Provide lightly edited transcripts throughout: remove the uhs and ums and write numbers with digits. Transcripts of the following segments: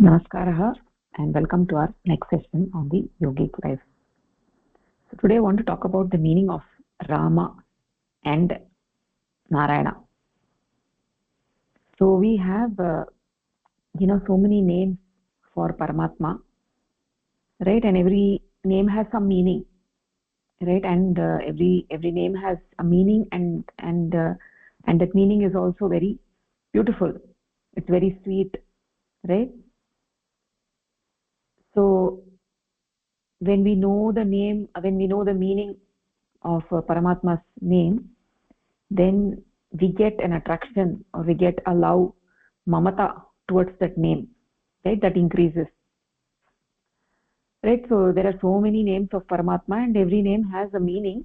Namaskaraha and welcome to our next session on the yogic life. So today I want to talk about the meaning of Rama and Narayana. So we have so many names for Paramatma, right? And every name has some meaning, right? And every name has a meaning, and that meaning is also very beautiful. It's very sweet, right? So when we know the name, when we know the meaning of Paramatma's name, then we get an attraction or we get a love, mamata towards that name, right? That increases, right? So there are so many names of Paramatma and every name has a meaning.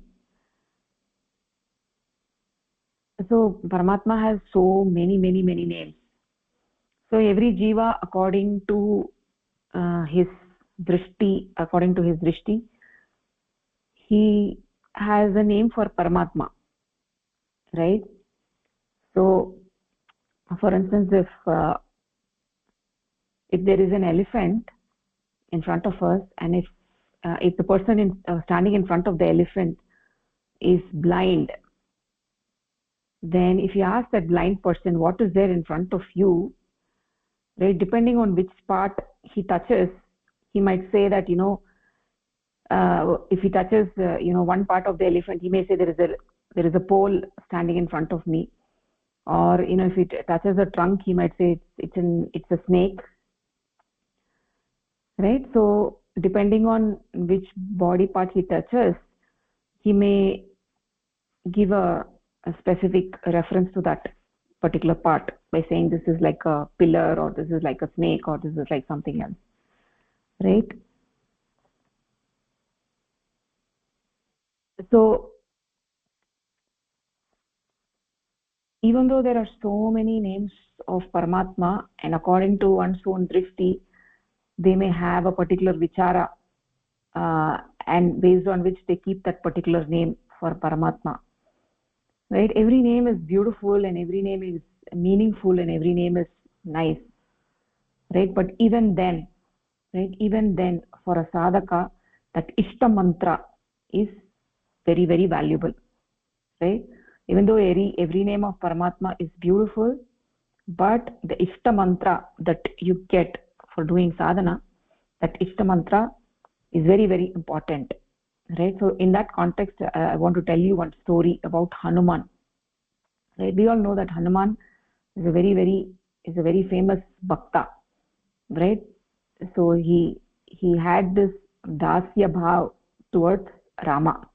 So Paramatma has so many names. So every jiva according to his drishti, he has a name for Paramatma, right? So for instance, if there is an elephant in front of us, and if the person standing in front of the elephant is blind, then if you ask that blind person what is there in front of you, right, depending on which part he touches, he might say that if he touches one part of the elephant, he may say there is a pole standing in front of me, or if he touches the trunk, he might say it's a snake, right? So depending on which body part he touches, he may give a specific reference to that particular part by saying this is like a pillar, or this is like a snake, or this is like something else, right? So even though there are so many names of Paramatma, and according to one's own drishti, they may have a particular vichara, and based on which they keep that particular name for Paramatma, right? Every name is beautiful and every name is meaningful and every name is nice, right? But even then, for a sadhaka, that ishta mantra is very valuable, right? Even though every name of Paramatma is beautiful, but the ishta mantra that you get for doing sadhana, that ishta mantra is very important, right? So in that context, I want to tell you one story about Hanuman, right? We all know that Hanuman is a very famous bhakta, right? So he had this dasya bhav towards Rama,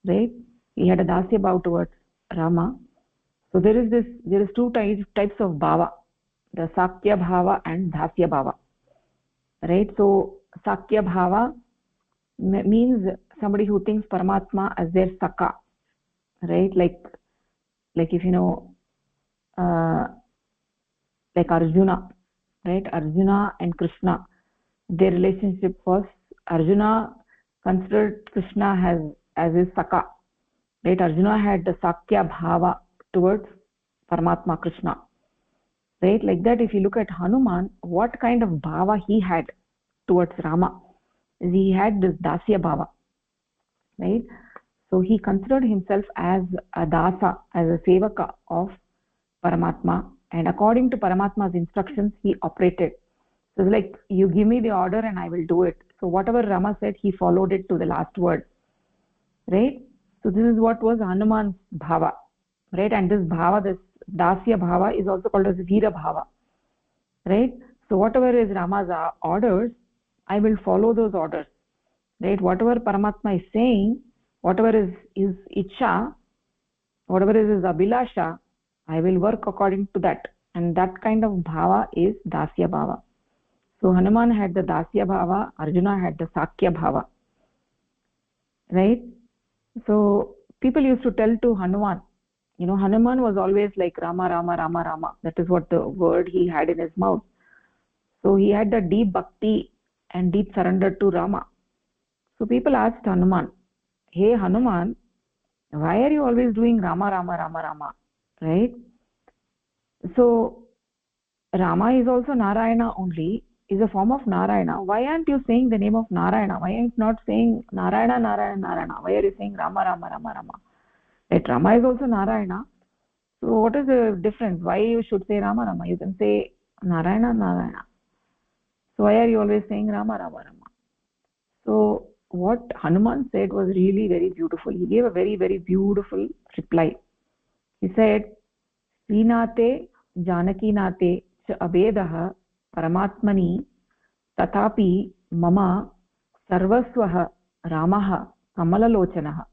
right? He had a dasya bhav towards Rama. So there is two types of bhava, the sakya bhava and dasya bhava, right? So sakya bhava means somebody who thinks Paramatma as their saka, right? Like if you know, uh, like Arjuna, right? Arjuna and Krishna, their relationship was, Arjuna considered Krishna as his saka, right? Arjuna had the sakya bhava towards Paramatma Krishna, right? Like that, if you look at Hanuman, what kind of bhava he had towards Rama? He had this dasya bhava, right? So he considered himself as a dasa, as a sevaka of Paramatma, and according to Paramatma's instructions he operated. So it's like, you give me the order and I will do it. So whatever Rama said, he followed it to the last word, right? So this is what was Hanuman's bhava, right? And this bhava, this dasya bhava, is also called as veera bhava, right? So whatever is Rama's orders, I will follow those orders, right? Whatever Paramatma is saying, whatever is his ichcha, whatever is his abhilasha, I will work according to that, and that kind of bhava is dasya bhava. So Hanuman had the dasya bhava, Arjuna had the sakya bhava, right? So people used to tell to Hanuman, Hanuman was always like Rama Rama Rama Rama, that is what the word he had in his mouth. So he had the deep bhakti and deep surrender to Rama. So people asked Hanuman, hey Hanuman, why are you always doing Rama Rama Rama Rama, right? So Rama is also Narayana only, is a form of Narayana. Why aren't you saying the name of Narayana? Why are you not saying Narayana, Narayana, Narayana? Why are you saying Rama, Rama, Rama, Rama? Right, Rama is also Narayana. So what is the difference? Why you should say Rama, Rama? You can say Narayana, Narayana. So why are you always saying Rama, Rama, Rama? So what Hanuman said was really very beautiful. He gave a very, very beautiful reply. He said, Srinate Janakinate च अभेदः परमात्मनि तथापि मम सर्वस्वः रामः कमललोचनः.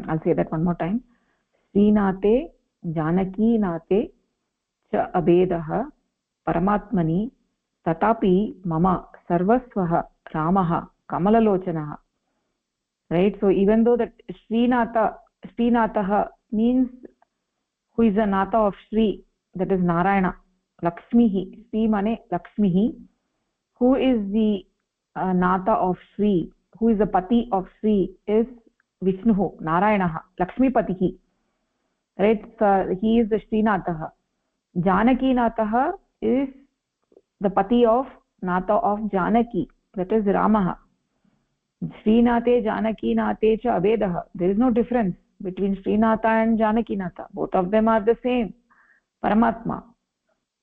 I'll say that one more time. Srinate Janakinate च अभेदः परमात्मनि तथापि मम सर्वस्वः रामः कमललोचनः. Right, so even though that Srinatah means who is the Nata of Sri, that is Narayana, Lakshmihi, Sri mane Lakshmihi, who is the Nata of Sri, who is the Pati of Sri is Vishnu, Narayana, Lakshmipatihi, right? So he is the Srinatah. Janaki Natah is the Pati of Nata of Janaki, that is Ramaha. Srinate Janakinate cha Abhedah. There is no difference between Srinatha and Janakinatha. Both of them are the same, Paramatma.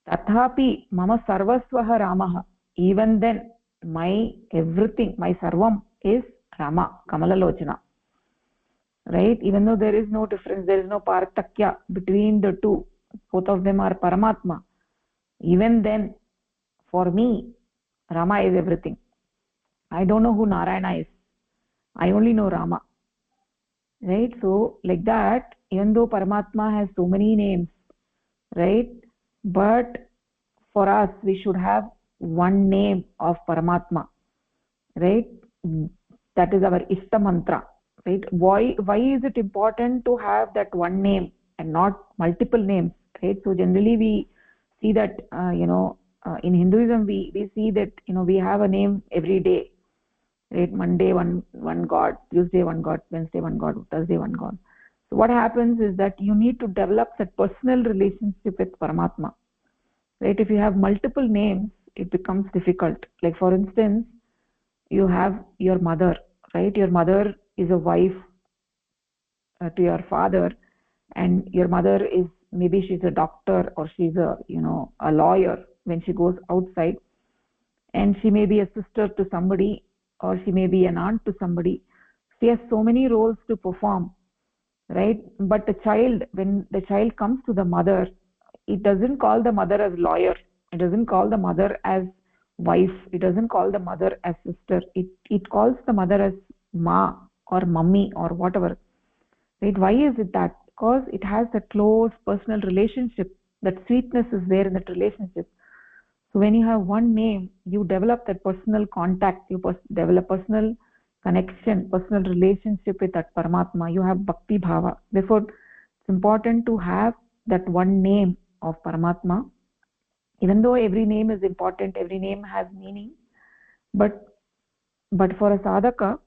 Tathapi mama sarvasvaha Ramaha. Even then, my everything, my sarvam is Rama, Kamalalochana. Right? Even though there is no difference, there is no partakya between the two. Both of them are Paramatma. Even then, for me, Rama is everything. I don't know who Narayana is. I only know Rama. Right? So, like that, even though Paramatma has so many names, right? But for us, we should have one name of Paramatma. Right? That is our Ishta Mantra. Right? Why is it important to have that one name and not multiple names? Right? So, generally, we see that, in Hinduism, we see that, we have a name every day. Right? Monday one god, Tuesday one god, Wednesday one god, Thursday one god. So what happens is that you need to develop that personal relationship with Paramatma. Right? If you have multiple names, it becomes difficult. Like for instance, you have your mother, right? Your mother is a wife to your father, and your mother is, maybe she's a doctor or she's a lawyer when she goes outside, and she may be a sister to somebody, or she may be an aunt to somebody. She has so many roles to perform, right? But the child, when the child comes to the mother, it doesn't call the mother as lawyer, it doesn't call the mother as wife, it doesn't call the mother as sister, it calls the mother as ma or mummy or whatever. Right? Why is it that? Because it has a close personal relationship. That sweetness is there in that relationship. So when you have one name, you develop that personal contact, you develop personal connection, personal relationship with that Paramatma. You have Bhakti Bhava. Therefore, it's important to have that one name of Paramatma. Even though every name is important, every name has meaning, but for a sadhaka,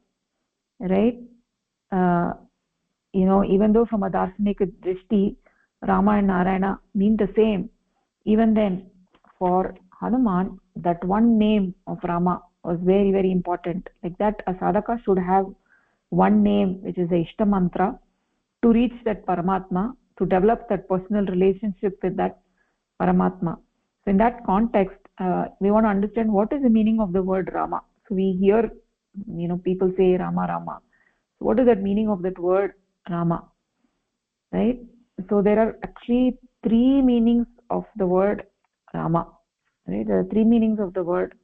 right, even though from a darshanika drishti, Rama and Narayana mean the same, even then, for Hanuman, that one name of Rama was very, very important. Like that, a sadhaka should have one name, which is the Ishta Mantra, to reach that Paramatma, to develop that personal relationship with that Paramatma. So in that context, we want to understand what is the meaning of the word Rama. So we hear, people say Rama, Rama. So what is that meaning of that word Rama? Right? So there are actually three meanings of the word Rama. Right? There are three meanings of the word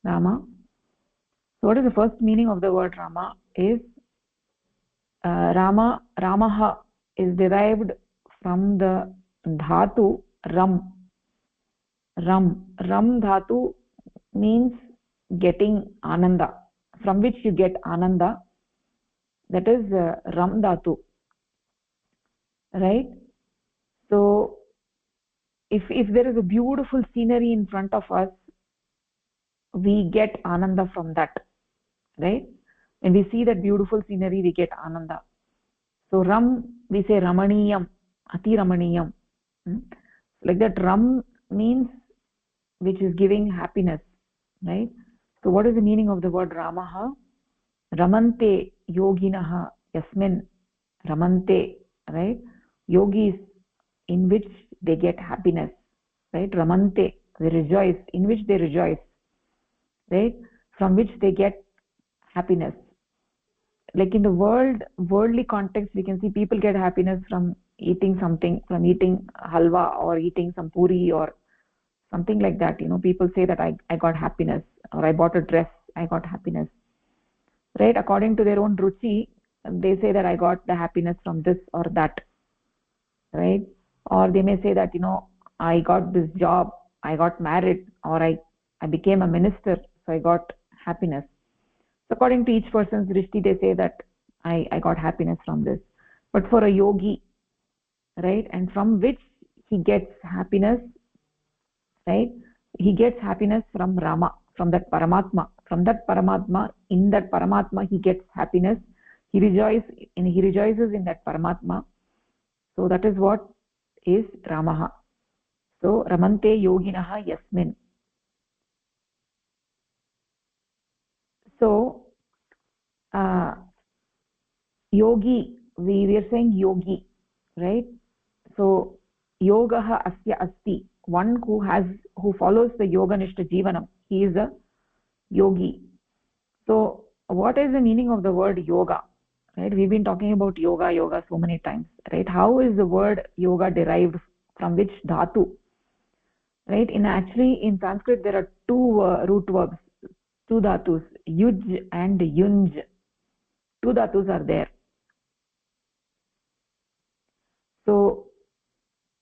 Rama. So what is the first meaning of the word Rama? Is Ramaha is derived from the dhatu Ram. Ram dhatu means getting Ananda, from which you get Ananda. That is Ram dhatu. Right? So if there is a beautiful scenery in front of us, we get Ananda from that. Right? When we see that beautiful scenery, we get Ananda. So Ram, we say Ramaniyam, Ati Ramaniyam. Like that, Ram means which is giving happiness. right? So what is the meaning of the word Ramaha? Ramante yoginah yasmin. Ramante, right? Yogis, in which they get happiness, right? Ramante, they rejoice, in which they rejoice, right? From which they get happiness. Like in the worldly context, we can see people get happiness from eating something, from eating halwa or eating some puri or something like that. People say that I got happiness, or I bought a dress, I got happiness, right? According to their own ruchi, they say that I got the happiness from this or that, right? Or they may say that I got this job, I got married, or I became a minister, so I got happiness. So according to each person's drishti, they say that I got happiness from this. But for a yogi, right, and from which he gets happiness, right, he gets happiness from Rama, from that Paramatma. From that Paramatma, in that Paramatma he gets happiness. He rejoices in that Paramatma. So that is what is Ramaha. So Ramante yoginah yasmin. So yogi, we are saying yogi, right? So yogah asya asti. One who follows the yoga nishta jivanam, he is a yogi. So what is the meaning of the word yoga? Right? We've been talking about yoga so many times, right? How is the word yoga derived, from which dhatu? Right? In Sanskrit there are two root verbs, two dhatus, yuj and yunj. Two dhatus are there. So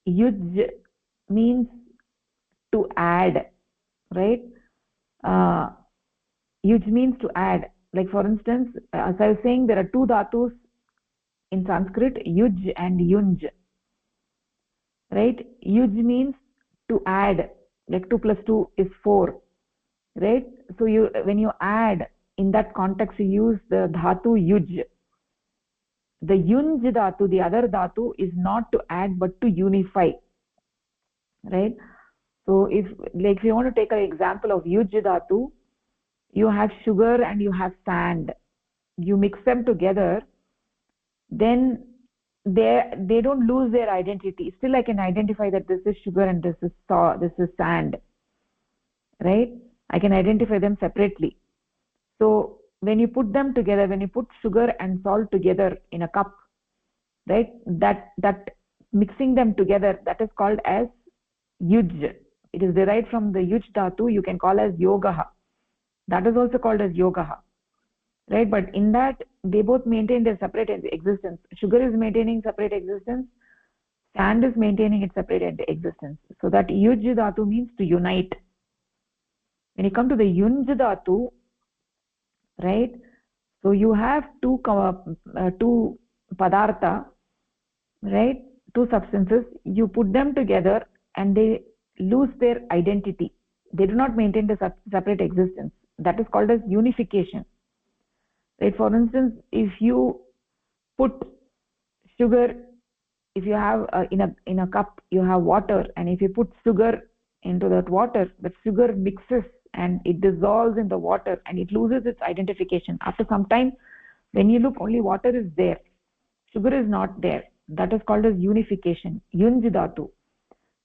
yuj means to add, right? Yuj means to add. Like for instance, as I was saying, there are two dhatus in Sanskrit, yuj and yunj, right? Yuj means to add, like 2 plus 2 is 4, right? So when you add, in that context you use the dhatu yuj. The yunj dhatu, the other dhatu, is not to add but to unify, right? So if you want to take an example of yuj dhatu, you have sugar and you have sand, you mix them together, then they don't lose their identity. Still I can identify that this is sugar and this is sand, right? I can identify them separately. So when you put them together, when you put sugar and salt together in a cup, right, that mixing them together, that is called as yuj. It is derived from the yuj dhatu. You can call as yogaha. That is also called as yogaha, right? But in that they both maintain their separate existence. Sugar is maintaining separate existence, sand is maintaining its separate existence. So that yuj dhatu means to unite. When you come to the yunj dhatu, right, so you have two padartha, right, two substances, you put them together and they lose their identity. They do not maintain the separate existence. That is called as unification, right? For instance, if you put sugar, if you have in a cup you have water, and if you put sugar into that water, the sugar mixes and it dissolves in the water and it loses its identification. After some time, when you look, only water is there, sugar is not there. That is called as unification, yunj dhatu.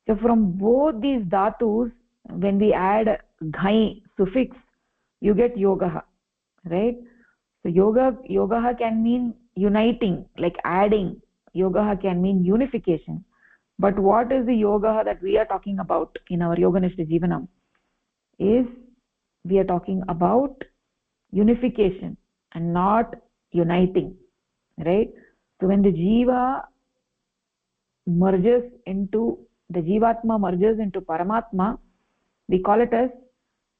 So from both these dhatus, when we add ghai suffix, you get yogaha, right? So yogaha can mean uniting, like adding. Yogaha can mean unification. But what is the yogaha that we are talking about in our yoganishta jivanam? Is we are talking about unification and not uniting, right? So when the jivatma merges into Paramatma, we call it as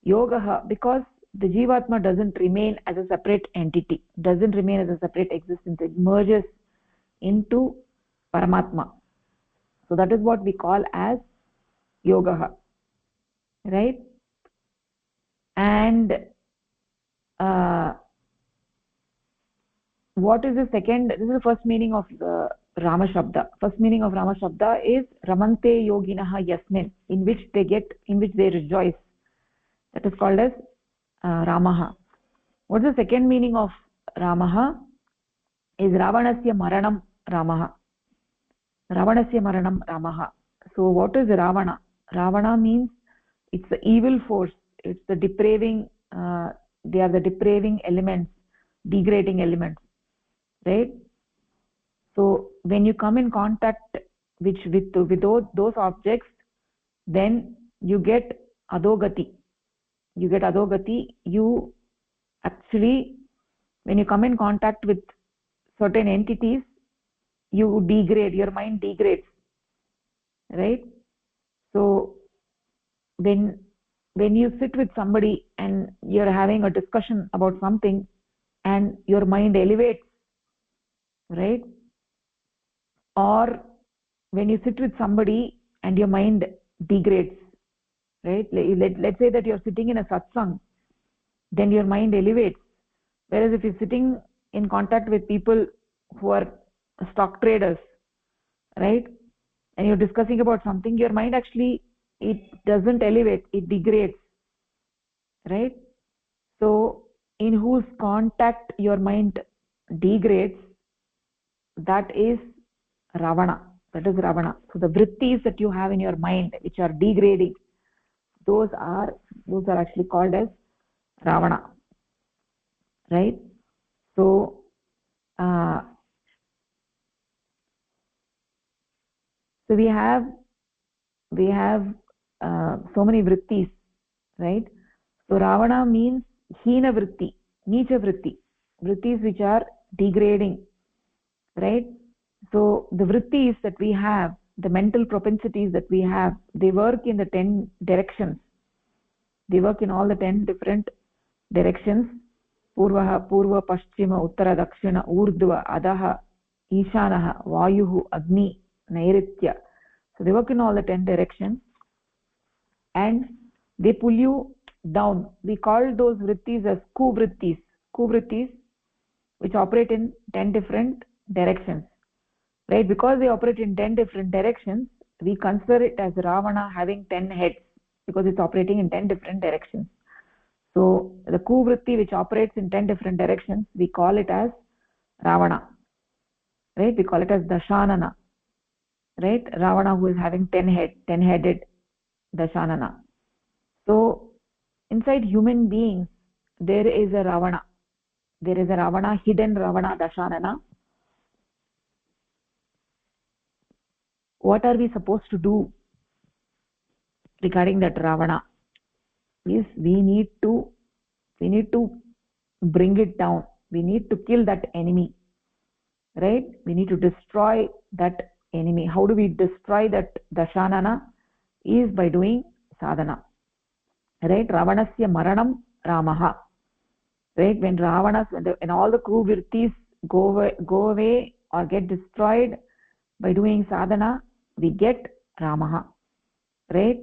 yogaha, because the jivatma doesn't remain as a separate entity, doesn't remain as a separate existence. It merges into Paramatma. So that is what we call as yogaha, right? And what is the second? This is the first meaning of Rama Shabda. First meaning of Rama Shabda is Ramante yoginah yasmin, in which they rejoice, That is called as Ramaha. What is the second meaning of Ramaha? Is Ravanasya Maranam Ramaha. Ravanasya Maranam Ramaha. So what is Ravana? Ravana means it's the evil force. It's the depraving. They are the depraving elements, degrading elements, right? So when you come in contact with those objects, then you get adogati. You get adogati. You actually, when you come in contact with certain entities, you degrade. Your mind degrades, right? So when you sit with somebody and you're having a discussion about something and your mind elevates, right? Or when you sit with somebody and your mind degrades, right? Let's say that you're sitting in a satsang, then your mind elevates. Whereas if you're sitting in contact with people who are stock traders, right, and you're discussing about something, your mind actually, it doesn't elevate, it degrades, right? So in whose contact your mind degrades, that is Ravana. That is Ravana. So the vrittis that you have in your mind which are degrading, those are actually called as Ravana, right? So uh, we have so many vrittis, right? So Ravana means hina vritti, nicha vritti, vrittis which are degrading, right? So the vrittis that we have, the mental propensities that we have, they work in the 10 directions. They work in all the 10 different directions. Purva, Paschima, Uttara, Dakshina, Urdhva, Adaha, Ishanaha, Vayuhu, Agni, Nairitya. So they work in all the 10 directions and they pull you down. We call those vrittis as kuvrittis. Kuvrittis which operate in 10 different directions, right? Because they operate in 10 different directions, we consider it as Ravana having 10 heads because it's operating in 10 different directions. So the kuvritti which operates in 10 different directions, we call it as Ravana, right? We call it as Dashanana, right? Ravana who is having 10-headed Dashanana. So inside human beings, there is a Ravana. There is a Ravana, hidden Ravana, Dashanana. What are we supposed to do regarding that Ravana? Is we need to bring it down. We need to kill that enemy, right? We need to destroy that enemy. How do we destroy that Dashanana? Is by doing sadhana, right? Ravanasya maranam Ramaha, right? When Ravana and all the kuvrittis go away or get destroyed by doing sadhana, we get Ramaha, right?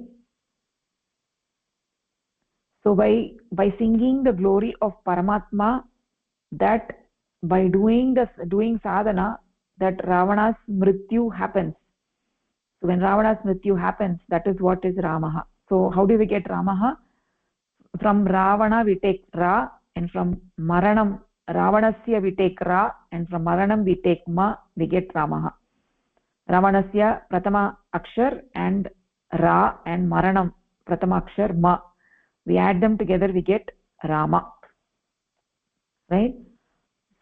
So by singing the glory of Paramatma, that by doing sadhana, that Ravana's mrityu happens. So when Ravana's mrityu happens, that is what is Ramaha. So how do we get Ramaha? From Ravana we take Ra, and from Maranam, Ravanasya we take Ra, and from Maranam we take Ma, we get Ramaha. Ravanasya Pratama Akshar and Ra, and Maranam Pratama Akshar Ma. We add them together, we get Rama, right?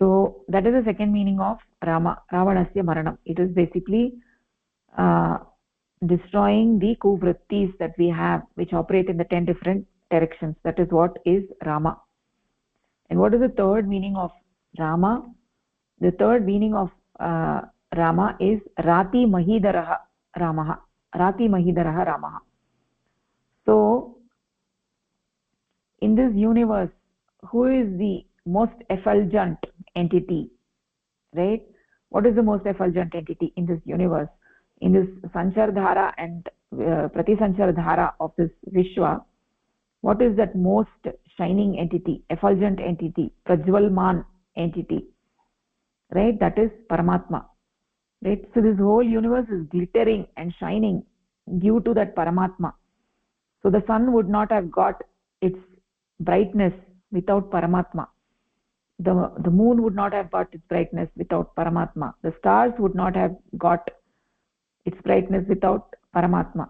So that is the second meaning of Ravanasya Maranam. It is basically destroying the kuvrittis that we have, which operate in the 10 different directions. That is what is Rama. And what is the third meaning of Rama? The third meaning of Rama is Rati Mahidaraha Ramaha. Rati Mahidaraha Ramaha. So in this universe, who is the most effulgent entity, right? What is the most effulgent entity in this universe? In this Sanchar Dhara and Prati Sanchar Dhara of this Vishwa, what is that most shining entity, effulgent entity, Prajvalman entity, right? That is Paramatma, right? So this whole universe is glittering and shining due to that Paramatma. So the sun would not have got its brightness without Paramatma. The moon would not have got its brightness without Paramatma. The stars would not have got its brightness without Paramatma.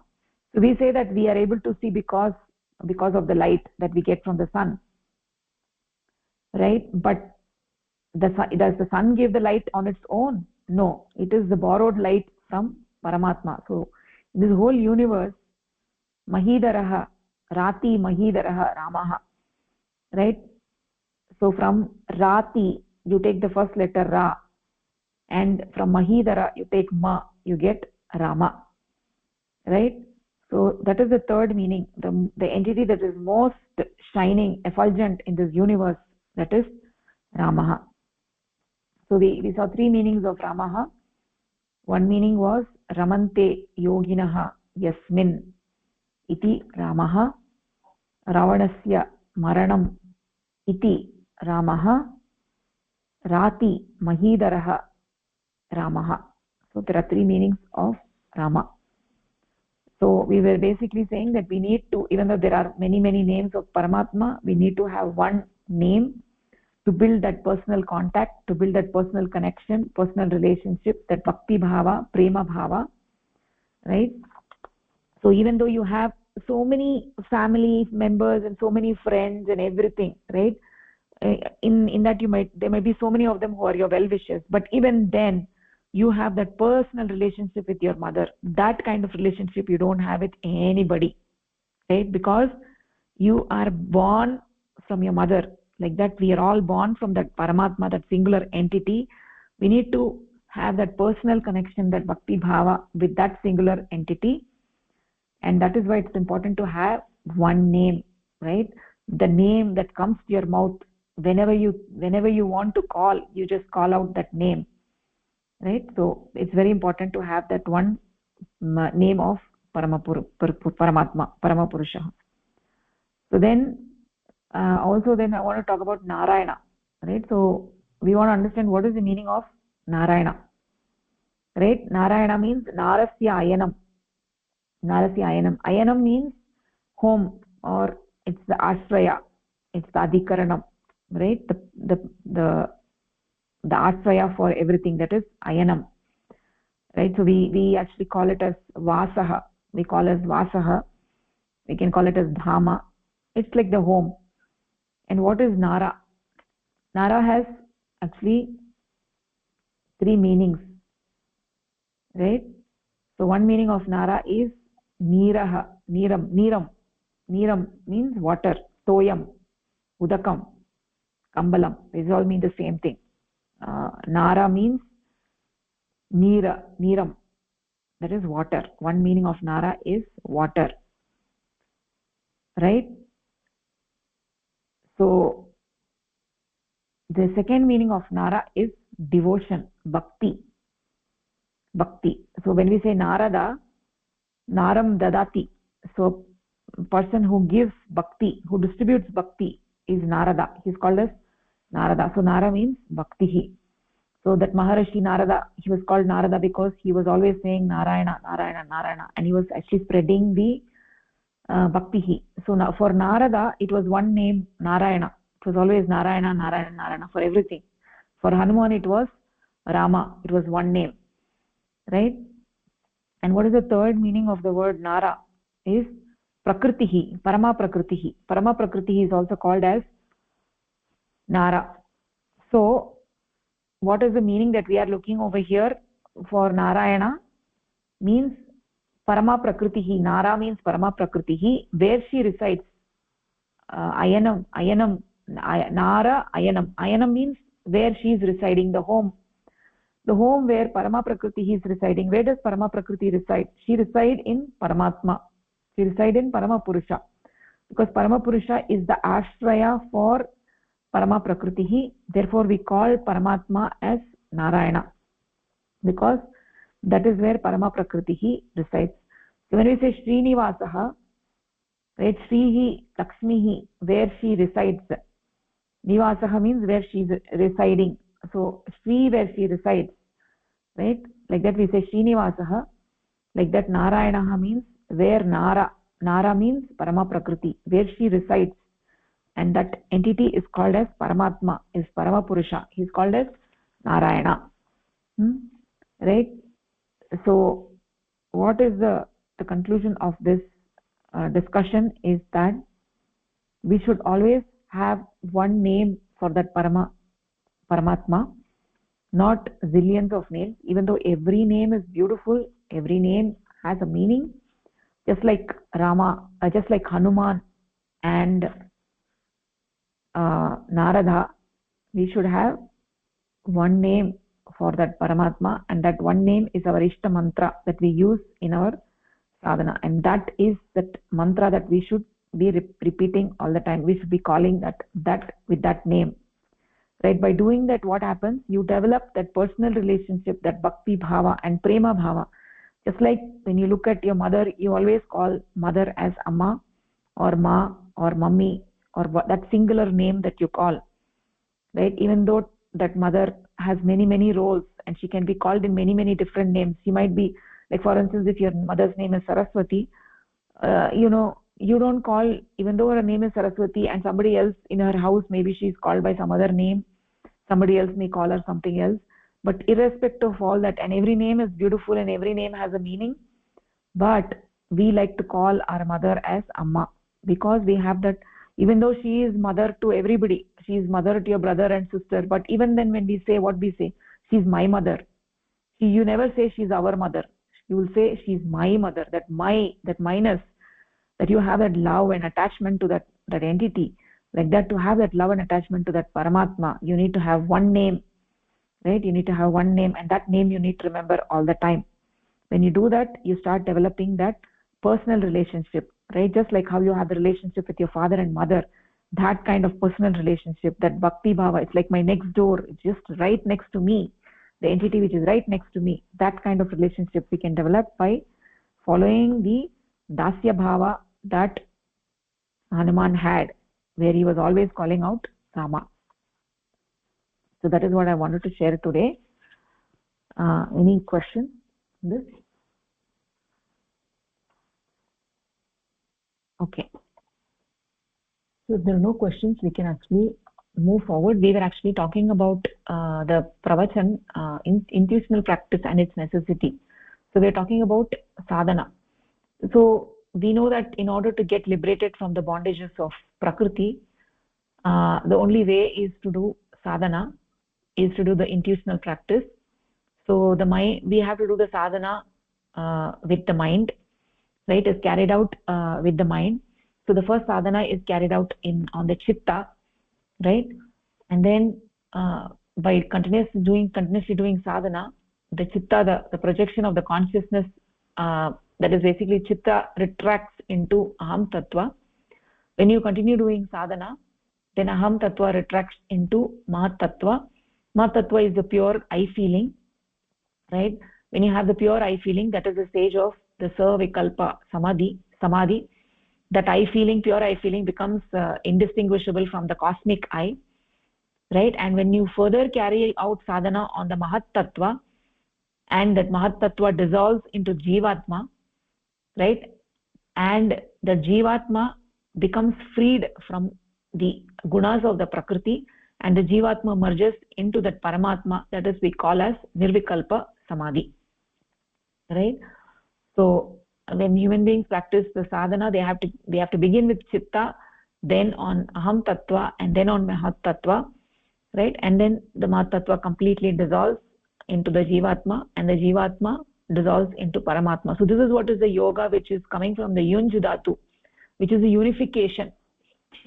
So we say that we are able to see because of the light that we get from the sun, right? But does the sun give the light on its own? No, it is the borrowed light from Paramatma. So in this whole universe, Mahidaraha, Rati Mahidaraha, Ramaha, right? So from Rati, you take the first letter Ra, and from Mahidara, you take Ma, you get Rama, right? So that is the third meaning, the entity that is most shining, effulgent in this universe, that is Ramaha. So we saw three meanings of Ramaha. One meaning was Ramante Yoginaha Yasmin iti Ramaha, Ravanasya Maranam iti Ramaha, Rati Mahidaraha Ramaha. So there are three meanings of Rama. So we were basically saying that we need to, even though there are many names of Paramatma, we need to have one name to build that personal contact, to build that personal connection, personal relationship, that bhakti bhava, prema bhava, right? So even though you have so many family members and so many friends and everything, right? In that there might be so many of them who are your well-wishers, but even then you have that personal relationship with your mother. That kind of relationship you don't have with anybody, right? Because you are born from your mother. Like that, we are all born from that Paramatma, that singular entity. We need to have that personal connection, that bhakti bhava with that singular entity, and that is why it's important to have one name, right? The name that comes to your mouth whenever you want to call, you just call out that name, right? So it's very important to have that one name of Paramatma, Paramapurusha. So then also then I want to talk about Narayana, right? So we want to understand what is the meaning of Narayana, right? Narayana means Narasya Ayanam. Narasya Ayanam. Ayanam means home, or it's the Ashraya, it's the Adhikaranam, right? The Ashraya for everything, that is Ayanam, right? So we actually call it as Vasaha. We call it as Vasaha. We can call it as Dhama. It's like the home. And what is Nara? Nara has actually three meanings, right? So one meaning of Nara is Niraha, Niram means water, Toyam, Udakam, Kambalam. These all mean the same thing. Nara means Niram, that is water. One meaning of Nara is water, right? So the second meaning of Nara is devotion, Bhakti. So when we say Narada, Naram Dadati, so person who gives bhakti, who distributes bhakti, is Narada. He's called as Narada. So Nara means Bhaktihi. So that Maharishi Narada, he was called Narada because he was always saying Narayana, Narayana, Narayana, and he was actually spreading the Bhaktihi. So now for Narada, it was one name, Narayana. It was always Narayana, Narayana, Narayana for everything. For Hanuman, it was Rama. It was one name, right? And what is the third meaning of the word Nara? Is Prakritihi, Parama Prakritihi. Parama Prakritihi is also called as Nara. So what is the meaning that we are looking over here for Narayana? Means Parama Prakritihi. Nara means Parama Prakritihi, where she resides. Ayanam, Nara Ayanam. Ayanam means where she is residing, the home. The home where Parama Prakriti is residing. Where does Parama Prakriti reside? She resides in Paramatma. She resides in Parama Purusha. Because Parama Purusha is the ashraya for Parama Prakriti. Therefore, we call Paramatma as Narayana. Because that is where Parama Prakriti resides. So when we say Srinivasaha, right, Srihi, Lakshmihi, where she resides. Nivasaha means where she is residing. So Sri, where she resides, right? Like that we say Srinivasaha. Like that Narayanaha means where Nara means Parama Prakriti, where she resides. and that entity is called as Paramatma, is Paramapurusha. He is called as Narayana. Right? So what is the conclusion of this discussion is that we should always have one name for that Paramatma, not zillions of names, even though every name is beautiful, every name has a meaning, just like Rama, just like Hanuman and Narada. We should have one name for that Paramatma, and that one name is our Ishta mantra that we use in our sadhana, and that is that mantra that we should be repeating all the time. We should be calling that with that name, right? By doing that, what happens? You develop that personal relationship, that bhakti bhava and prema bhava. Just like when you look at your mother, you always call mother as amma or ma or mummy, or that singular name that you call, right? Even though that mother has many roles and she can be called in many different names. She might be, like for instance, if your mother's name is Saraswati, you don't call, even though her name is Saraswati and somebody else in her house, maybe she's called by some other name, somebody else may call her something else, but irrespective of all that, and every name is beautiful and every name has a meaning, but we like to call our mother as Amma, because we have that. Even though she is mother to everybody, she is mother to your brother and sister, but even then when we say what we say, she's my mother. You never say she's our mother. You will say she's my mother. That minus, that you have that love and attachment to that entity, like that. To have that love and attachment to that Paramatma, you need to have one name, right? You need to have one name, and that name you need to remember all the time. When you do that, you start developing that personal relationship, right? Just like how you have the relationship with your father and mother, that kind of personal relationship, that bhakti bhava, it's like my next door, it's just right next to me, the entity which is right next to me. That kind of relationship we can develop by following the dasya bhava that Hanuman had, where he was always calling out Rama. So that is what I wanted to share today. Any question on this? Okay. So if there are no questions, we can actually move forward. We were actually talking about the pravachan, intuitional practice and its necessity. So we are talking about sadhana. So we know that in order to get liberated from the bondages of prakriti, the only way is to do sadhana, is to do the intuitional practice. So the mind, we have to do the sadhana with the mind, right? Is carried out with the mind. So the first sadhana is carried out on the chitta, right? And then by continuously doing sadhana, the chitta, the projection of the consciousness, that is basically chitta, retracts into aham tattva. When you continue doing sadhana, then aham tattva retracts into mahat tattva. Mahat tattva is the pure I feeling, right? When you have the pure I feeling, that is the stage of the savikalpa samadhi. That I feeling, pure I feeling, becomes indistinguishable from the cosmic I, right? And when you further carry out sadhana on the mahat tattva, and that mahat tattva dissolves into jivatma, right? And the jivatma becomes freed from the gunas of the prakriti, and the jivatma merges into that paramatma, that is we call as nirvikalpa samadhi, right? So when human beings practice the sadhana, they have to begin with chitta, then on aham tattva, and then on mahat tattva, right? And then the mahat tattva completely dissolves into the jivatma, and the jivatma dissolves into paramatma. So this is what is the yoga which is coming from the yunj dhatu, which is the unification,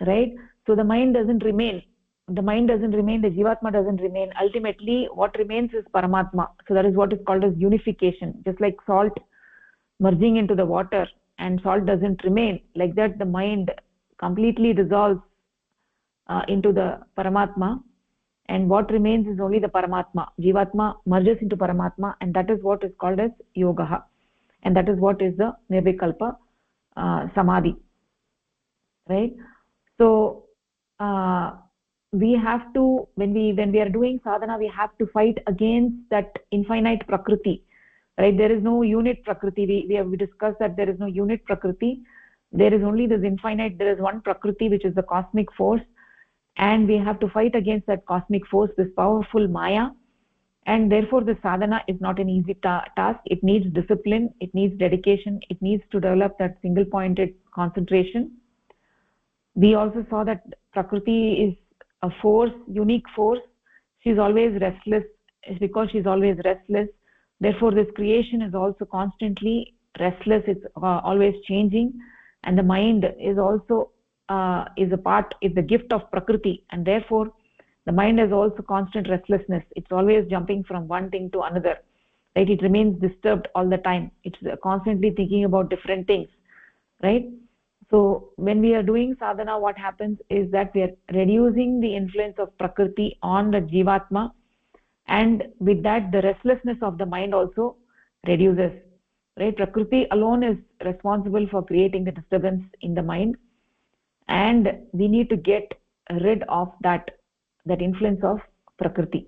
right? So the mind doesn't remain, the jivatma doesn't remain. Ultimately what remains is paramatma. So that is what is called as unification. Just like salt merging into the water and salt doesn't remain, like that the mind completely dissolves into the paramatma, and what remains is only the paramatma. Jivatma merges into paramatma, and that is what is called as yoga, and that is what is the nirvikalpa samadhi, right? So we have to, when we are doing sadhana, we have to fight against that infinite prakriti, right? There is no unit prakriti. We have discussed that there is no unit prakriti. there is only this infinite, there is one prakriti, which is the cosmic force, and we have to fight against that cosmic force, this powerful maya. And therefore the sadhana is not an easy task. It needs discipline, it needs dedication, it needs to develop that single pointed concentration. We also saw that prakriti is a force, unique force. She's always restless. It's because she's always restless, therefore this creation is also constantly restless. It's always changing, and the mind is also is a gift of prakriti, and therefore the mind has also constant restlessness. It's always jumping from one thing to another, right? It remains disturbed all the time. It's constantly thinking about different things, right? So when we are doing sadhana, what happens is that we are reducing the influence of prakriti on the jivatma, and with that the restlessness of the mind also reduces, right? Prakriti alone is responsible for creating the disturbance in the mind, and we need to get rid of that influence of prakriti,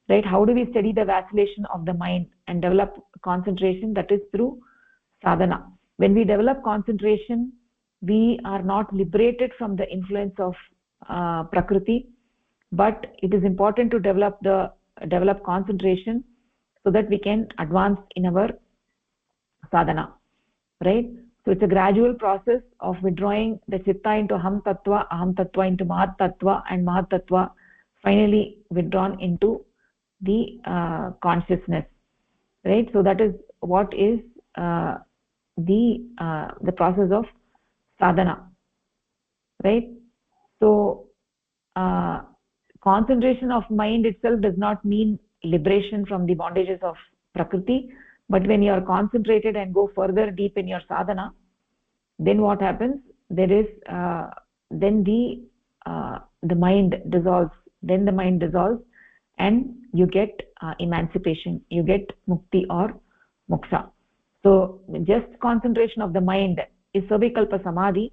right? How do we study the vacillation of the mind and develop concentration? That is through sadhana. When we develop concentration, we are not liberated from the influence of prakriti, but it is important to develop concentration so that we can advance in our sadhana, right? So it's a gradual process of withdrawing the chitta into aham tattva into mahat tattva, and mahat tattva finally withdrawn into the consciousness, right? So that is what is the process of sadhana, right? So concentration of mind itself does not mean liberation from the bondages of prakriti, but when you are concentrated and go further deep in your sadhana, then what happens? There is then the mind dissolves. Then the mind dissolves, and you get emancipation. You get mukti or moksha. So just concentration of the mind is savikalpa samadhi,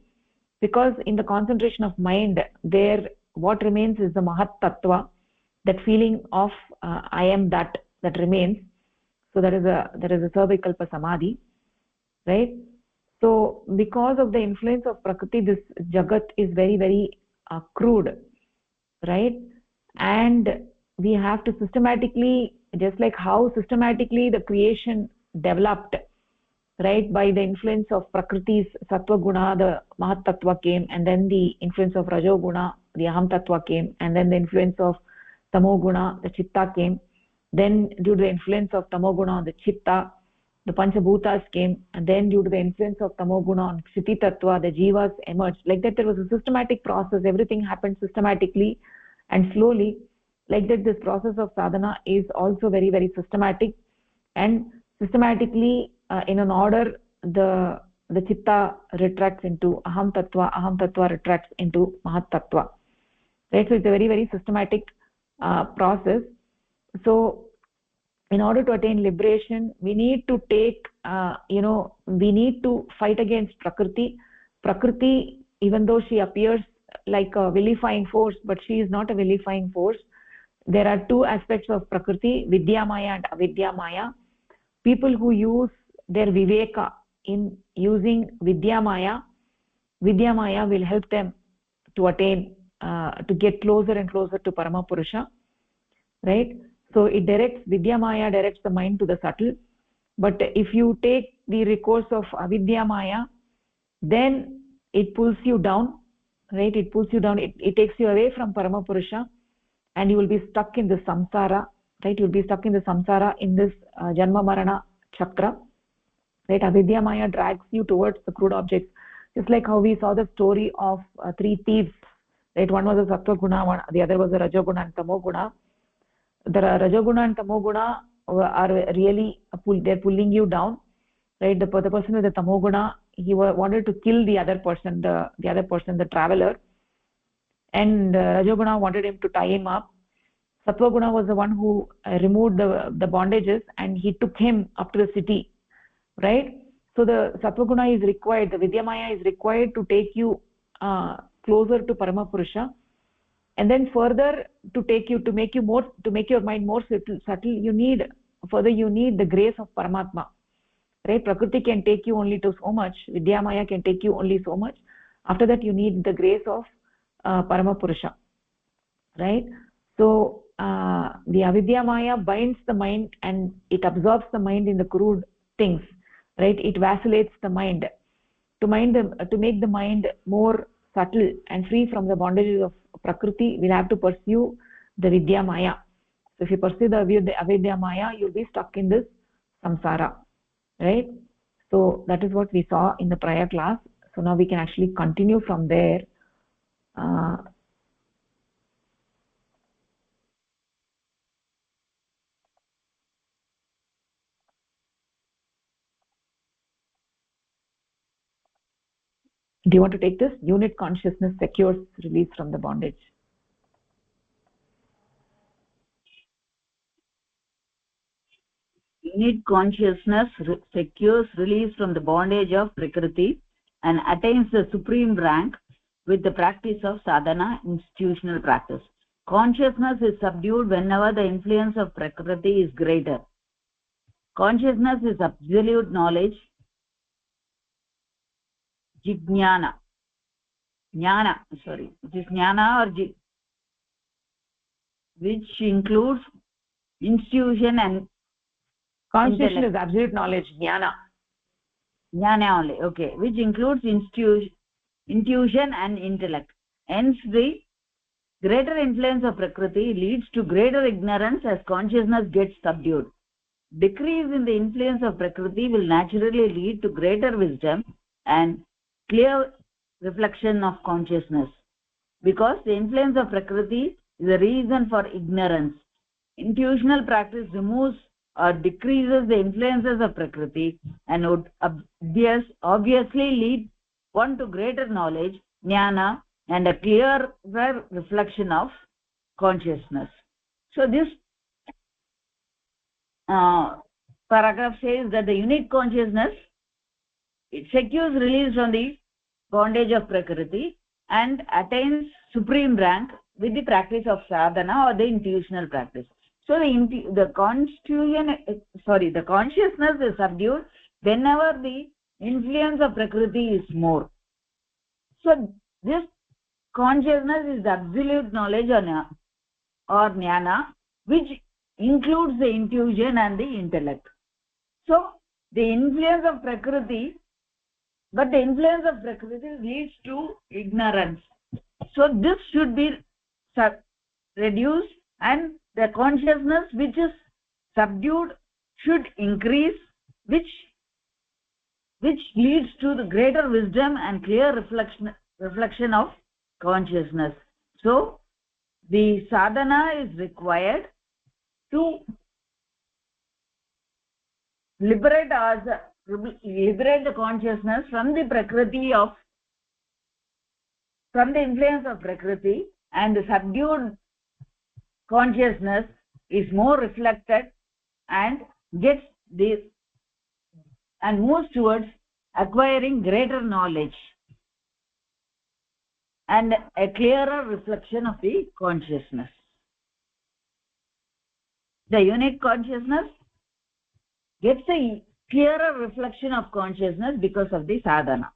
because in the concentration of mind, there what remains is the mahat tattva, that feeling of I am that remains. So there is a savikalpa samadhi, right? So because of the influence of prakriti, this jagat is very, very crude, right? And we have to systematically, just like how systematically the creation developed, right, by the influence of prakriti's sattva guna, the mahat tattva came, and then the influence of rajo guna, the aham tattva came, and then the influence of tamo guna, the chitta came. Then due to the influence of tamo guna on the chitta, the panchabhutas came, and then due to the influence of tamo guna on kshiti tattva, the jivas emerged. Like that, there was a systematic process. Everything happened systematically and slowly. Like that, this process of sadhana is also very, very systematic, and systematically in an order, the chitta retracts into aham tattva retracts into mahat tattva, right? So it's a very, very systematic process. So in order to attain liberation, we need to take we need to fight against prakriti, even though she appears like a vilifying force, but she is not a vilifying force. There are two aspects of prakriti, vidya maya and avidya maya. People who use their viveka in using vidya maya will help them to attain to get closer and closer to parama purusha, right? So it vidya maya directs the mind to the subtle, but if you take the recourse of avidya maya, then it pulls you down, right? It pulls you down, it takes you away from parama purusha, and you will be stuck in the samsara, right? You will be stuck in the samsara, in this janma marana chakra, right? Avidya maya drags you towards the crude objects, just like how we saw the story of three thieves, right? One was a sattva guna, the other was a rajoguna and tamoguna. The rajoguna and tamoguna are really they're pulling you down, right? The person with the tamoguna, he wanted to kill the other person, the traveler, and rajoguna wanted him to tie him up. Sattva-guna was the one who removed the bondages, and he took him up to the city, right? So the Sattva-guna is required, the Vidyamaya is required to take you closer to Parama Purusha, and then further to make your mind more subtle, you need the grace of Paramatma, right? Prakriti can take you only to so much, Vidya Maya can take you only so much. After that you need the grace of Parama Purusha, right? So the Avidya Maya binds the mind and it absorbs the mind in the crude things, right? It vacillates the mind to make the mind more subtle and free from the bondages of Prakriti. We'll have to pursue the Vidya Maya. So if you pursue the Avidya Maya, you'll be stuck in this samsara, right? So that is what we saw in the prior class. So now we can actually continue from there. Do you want to take this? Unit consciousness secures release from the bondage. Unit consciousness secures release from the bondage of Prakriti and attains the supreme rank with the practice of sadhana, institutional practice. Consciousness is subdued whenever the influence of Prakriti is greater. Consciousness is absolute knowledge, jnana. It is jnana or which includes intuition and Consciousness intellect. is absolute knowledge, jnana. Jnana only, okay, which includes intuition and intellect. Hence, the greater influence of Prakriti leads to greater ignorance as consciousness gets subdued. Decrease in the influence of Prakriti will naturally lead to greater wisdom and clear reflection of consciousness, because the influence of Prakriti is a reason for ignorance. Intuitional practice removes or decreases the influences of Prakriti and would obviously lead one to greater knowledge, jnana, and a clearer reflection of consciousness. So this paragraph says that the unique consciousness, it secures release from the bondage of Prakriti and attains supreme rank with the practice of sadhana or the intuitional practice. So the consciousness is subdued whenever the influence of Prakriti is more. So this consciousness is the absolute knowledge or jnana, which includes the intuition and the intellect. So the influence of Prakriti, but the influence of Prakriti leads to ignorance. So this should be reduced, and the consciousness which is subdued should increase, which leads to the greater wisdom and clear reflection of consciousness. So the sadhana is required to liberate the consciousness from the influence of Prakriti, and the subdued consciousness is more reflected and gets this and moves towards acquiring greater knowledge and a clearer reflection of the consciousness. The unique consciousness gets a clearer reflection of consciousness because of the sadhana.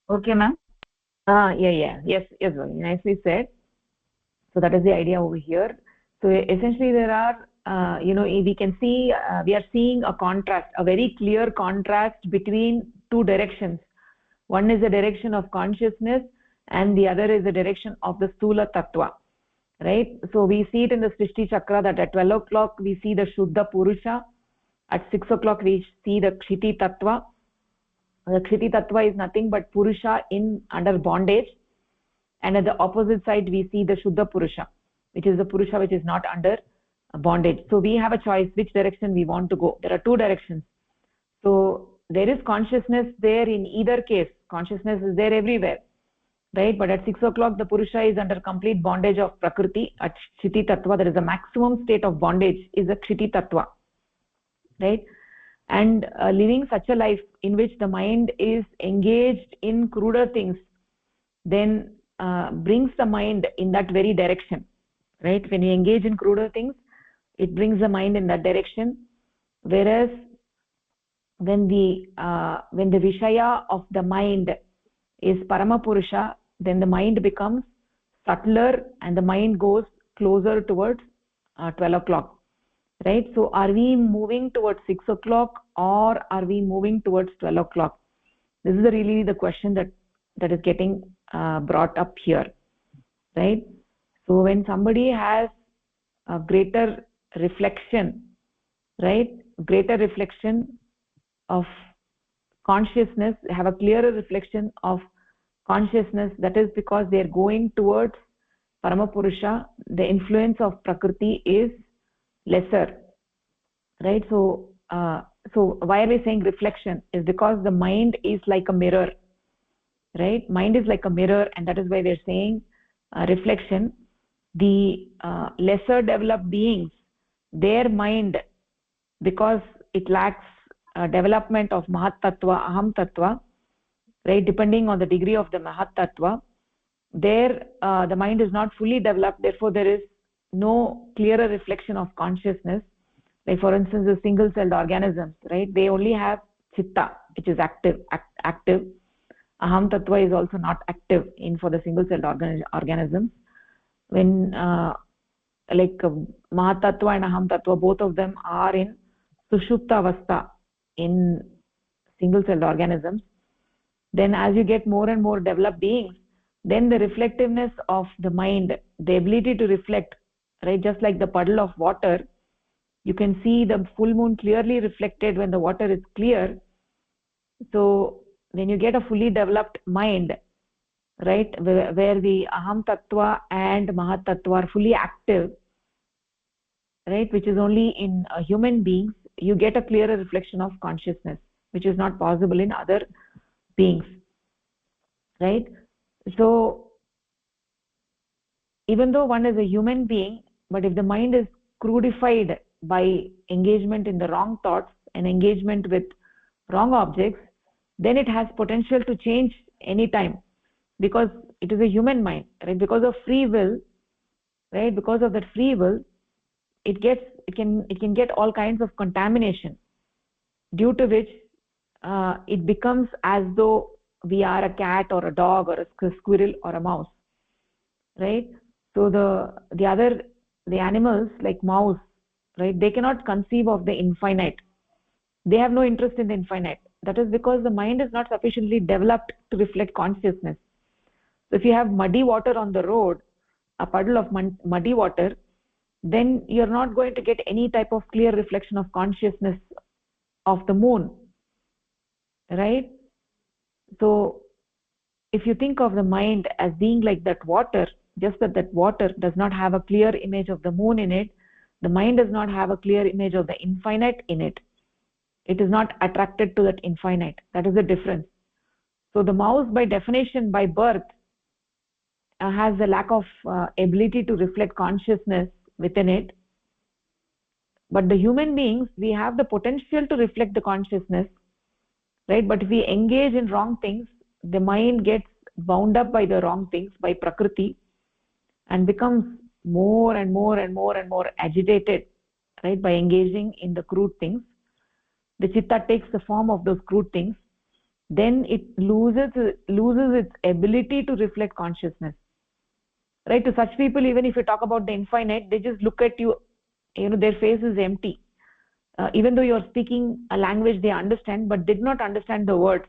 Okay, ma'am? Yes, very nicely said. So that is the idea over here. So essentially there are, we can see, we are seeing a contrast, a very clear contrast between two directions. One is the direction of consciousness and the other is the direction of the Stula Tattva, right? So we see it in the Srishti Chakra that at 12 o'clock we see the Shuddha Purusha, at 6 o'clock we see the Kshiti Tattva. The Kshiti Tattva is nothing but Purusha under bondage, and at the opposite side we see the Shuddha Purusha, which is the Purusha which is not under bondage. So we have a choice which direction we want to go. There are two directions. So there is consciousness there in either case. Consciousness is there everywhere, right? But at 6 o'clock the Purusha is under complete bondage of Prakriti. At Kshiti Tattva, there is a maximum state of bondage is a Kshiti Tattva, right? And living such a life in which the mind is engaged in cruder things then brings the mind in that very direction, right? When you engage in cruder things, it brings the mind in that direction. Whereas when the vishaya of the mind is Paramapurusha, then the mind becomes subtler and the mind goes closer towards 12 o'clock, right? So are we moving towards 6 o'clock or are we moving towards 12 o'clock? This is really the question that is getting brought up here, right? So when somebody has a greater reflection, right, greater reflection of consciousness, have a clearer reflection of consciousness, that is because they are going towards Paramapurusha, the influence of Prakriti is lesser, right? So why are we saying reflection? Is because the mind is like a mirror, right? Mind is like a mirror, and that is why we're saying reflection. The lesser developed beings, their mind, because it lacks development of Mahat Tattva, Aham Tattva, right? Depending on the degree of the Mahat Tattva, there the mind is not fully developed, therefore there is no clearer reflection of consciousness. Like for instance, the single celled organisms, right, they only have chitta, which is active. Aham Tattva is also not active in for the single celled organisms. When like Mahat Tattva and Aham Tattva, both of them are in Sushupta Avastha in single celled organisms. Then as you get more and more developed beings, then the reflectiveness of the mind, the ability to reflect, right, just like the puddle of water, you can see the full moon clearly reflected when the water is clear. So when you get a fully developed mind, right, where the Aham Tattva and Mahat Tattva are fully active, right, which is only in human beings, you get a clearer reflection of consciousness, which is not possible in other beings, right? So even though one is a human being, but if the mind is crudified by engagement in the wrong thoughts and engagement with wrong objects, then it has potential to change any time, because it is a human mind, right? Because of free will, right, because of that free will, it can get all kinds of contamination, due to which it becomes as though we are a cat or a dog or a squirrel or a mouse, right? So the animals like mouse, right, they cannot conceive of the infinite. They have no interest in the infinite. That is because the mind is not sufficiently developed to reflect consciousness. So if you have muddy water on the road, a puddle of muddy water, then you're not going to get any type of clear reflection of consciousness of the moon, right? So if you think of the mind as being like that water, just that water does not have a clear image of the moon in it, the mind does not have a clear image of the infinite in it. It is not attracted to that infinite. That is the difference. So the mouse, by definition, by birth, has the lack of ability to reflect consciousness within it. But the human beings, we have the potential to reflect the consciousness, right? But if we engage in wrong things, the mind gets bound up by the wrong things, by Prakriti, and becomes more and more and more and more agitated, right, by engaging in the crude things. The chitta takes the form of those crude things, then it loses its ability to reflect consciousness, right? To such people, even if you talk about the infinite, they just look at you, their face is empty, even though you are speaking a language they understand but did not understand the words.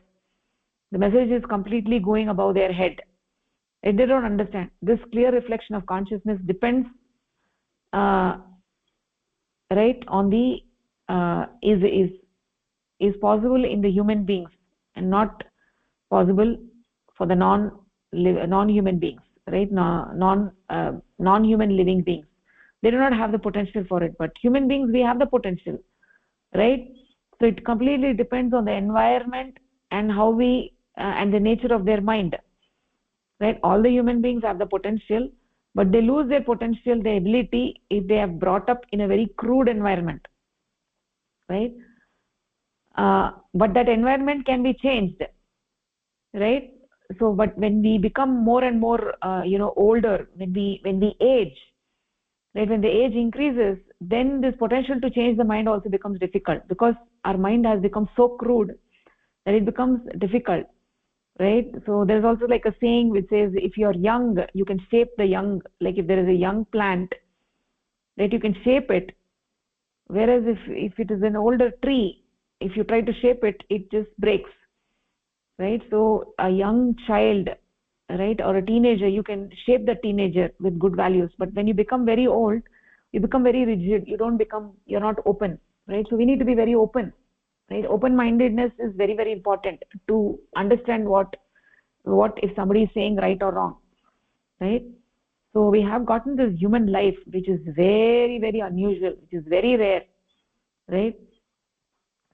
The message is completely going above their head, and they don't understand. This clear reflection of consciousness depends uh, right on the is possible in the human beings and not possible for the non-human beings, right? Non-human living beings, they do not have the potential for it, but human beings, we have the potential, right? So it completely depends on the environment and how we and the nature of their mind, right? All the human beings have the potential, but they lose their potential, their ability, if they have brought up in a very crude environment, right? But that environment can be changed, right? So but when we become more and more older, when we age, right? When the age increases, then this potential to change the mind also becomes difficult, because our mind has become so crude that it becomes difficult, right? So there's also like a saying which says, if you're young, you can shape the young. Like if there is a young plant, right, you can shape it. Whereas if it is an older tree, if you try to shape it, it just breaks, right? So a young child, right, or a teenager, you can shape the teenager with good values. But when you become very old, you become very rigid. You're not open, right? So we need to be very open, right? Open mindedness is very, very important to understand what if somebody is saying right or wrong, right? So we have gotten this human life, which is very, very unusual, which is very rare, right?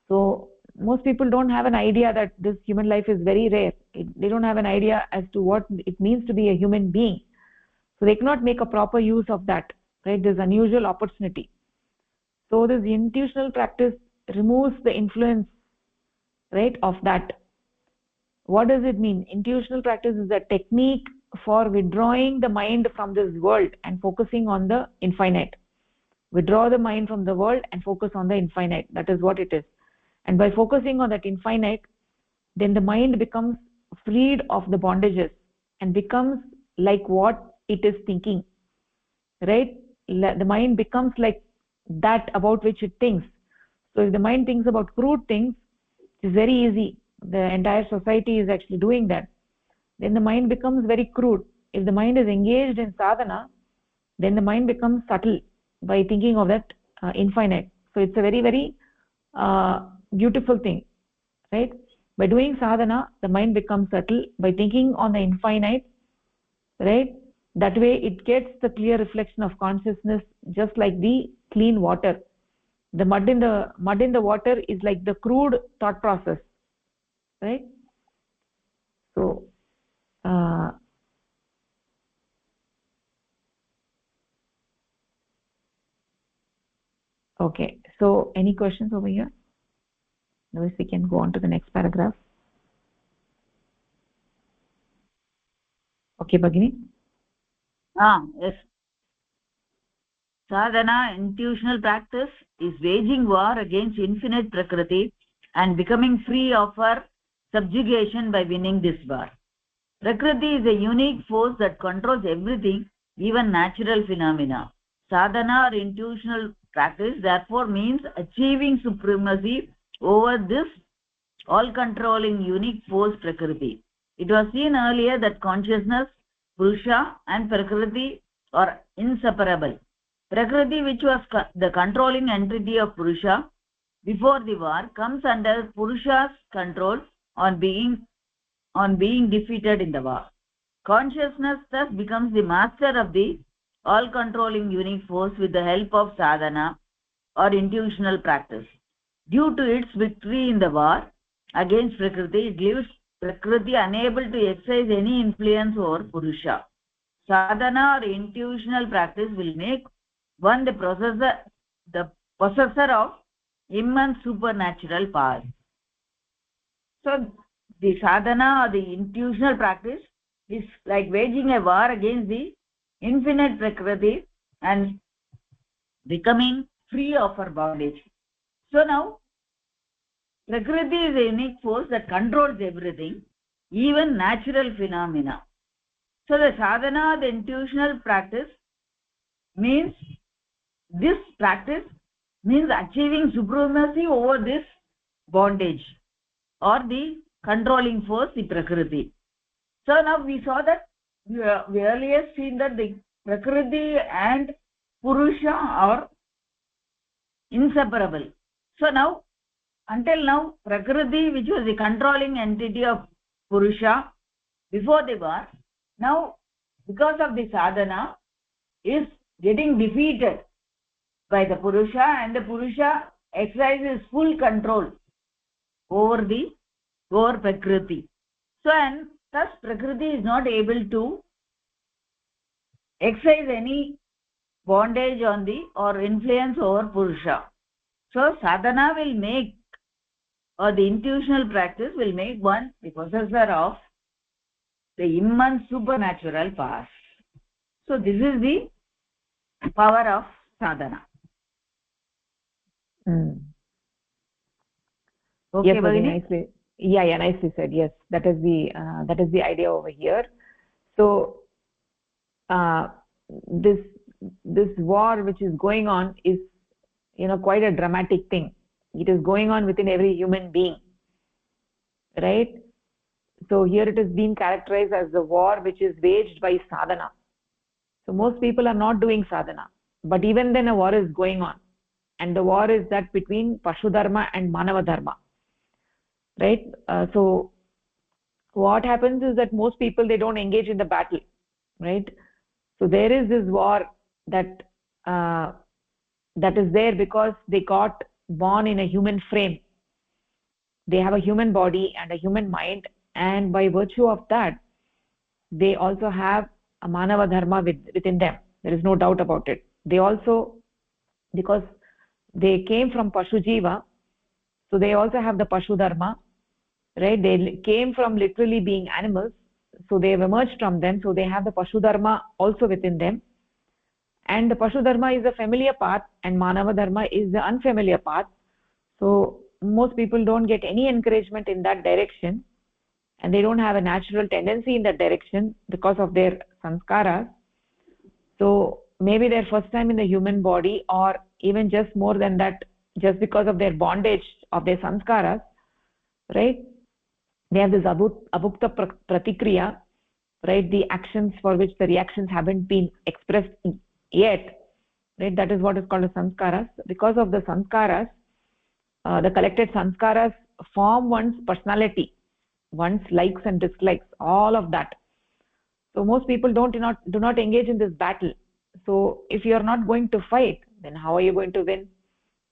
So most people don't have an idea that this human life is very rare. They don't have an idea as to what it means to be a human being, so they cannot make a proper use of that, right? This unusual opportunity. So this intuitional practice removes the influence, right, of that. What does it mean? Intuitional practice is a technique for withdrawing the mind from this world and focusing on the infinite. Withdraw the mind from the world and focus on the infinite. That is what it is. And by focusing on that infinite, then the mind becomes freed of the bondages and becomes like what it is thinking, right? The mind becomes like that about which it thinks. So if the mind thinks about crude things, it's very easy. The entire society is actually doing that. Then the mind becomes very crude. If the mind is engaged in sadhana, then the mind becomes subtle by thinking of that infinite. So it's a very, very beautiful thing, right? By doing sadhana, the mind becomes subtle. By thinking on the infinite, right, that way it gets the clear reflection of consciousness, just like the clean water. The mud in the water is like the crude thought process, right? So okay, so any questions over here? Otherwise we can go on to the next paragraph. Okay, Bhagini. Yes. Sadhana, intuitional practice, is waging war against infinite prakriti and becoming free of her subjugation by winning this war. Prakriti is a unique force that controls everything, even natural phenomena. Sadhana or intuitional practice therefore means achieving supremacy over this all-controlling unique force Prakriti. It was seen earlier that consciousness, Purusha and Prakriti are inseparable. Prakriti, which was the controlling entity of Purusha before the war, comes under Purusha's control on being defeated in the war. Consciousness thus becomes the master of the all-controlling unique force with the help of sadhana or intuitional practice. Due to its victory in the war against Prakriti, it leaves Prakriti unable to exercise any influence over Purusha. Sadhana or intuitional practice will make one the possessor of immense supernatural powers. So the sadhana or the intuitional practice is like waging a war against the infinite Prakriti and becoming free of her bondage. So now Prakriti is a unique force that controls everything, even natural phenomena. So the sadhana, the intuitional practice, means this practice means achieving supremacy over this bondage or the controlling force, the Prakriti. So now we saw that we earlier seen that the Prakriti and Purusha are inseparable. So now, until now, Prakriti, which was the controlling entity of Purusha before the war, now because of the sadhana is getting defeated by the Purusha, and the Purusha exercises full control over Prakriti. So, and thus Prakriti is not able to exercise any bondage on the or influence over Purusha. So sadhana will make, or the intuitional practice will make one the possessor of the immense supernatural powers. So this is the power of sadhana. Mm. Okay, Yes, Bhagini, Bhagini? nicely. Yeah, yeah, nicely said. Yes, that is the idea over here. So uh, this this war which is going on is, quite a dramatic thing. It is going on within every human being, right? So here it is being characterized as the war which is waged by sadhana. So most people are not doing sadhana, but even then a war is going on, and the war is that between pashu dharma and manava dharma, right? So what happens is that most people, they don't engage in the battle, right? So there is this war that uh, that is there because they got born in a human frame. They have a human body and a human mind, and by virtue of that they also have a manava dharma within them. There is no doubt about it. They also, because they came from pashu jiva, so they also have the pashu dharma, right? They came from literally being animals, so they have emerged from them, so they have the pashu dharma also within them. And the pashu dharma is the familiar path and manava dharma is the unfamiliar path. So most people don't get any encouragement in that direction, and they don't have a natural tendency in that direction because of their sanskaras. So maybe their first time in the human body, or even just more than that, just because of their bondage of their sanskaras, right? They have this abhukta pratikriya, right? The actions for which the reactions haven't been expressed yet, right? That is what is called as sanskaras. Because of the sanskaras, the collected sanskaras form one's personality, one's likes and dislikes, all of that. So most people do not engage in this battle. So if you are not going to fight, then how are you going to win?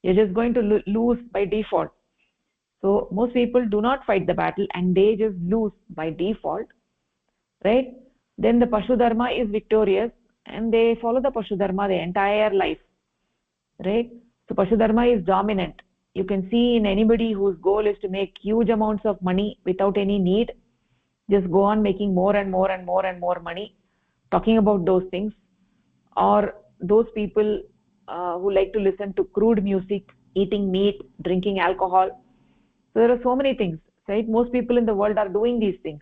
You're just going to lose by default. So most people do not fight the battle and they just lose by default, right? Then the pashu dharma is victorious and they follow the pashu dharma the entire life, right? So pashu dharma is dominant. You can see in anybody whose goal is to make huge amounts of money without any need, just go on making more and more and more and more money, talking about those things. Or those people who like to listen to crude music, eating meat, drinking alcohol. So there are so many things, right? Most people in the world are doing these things.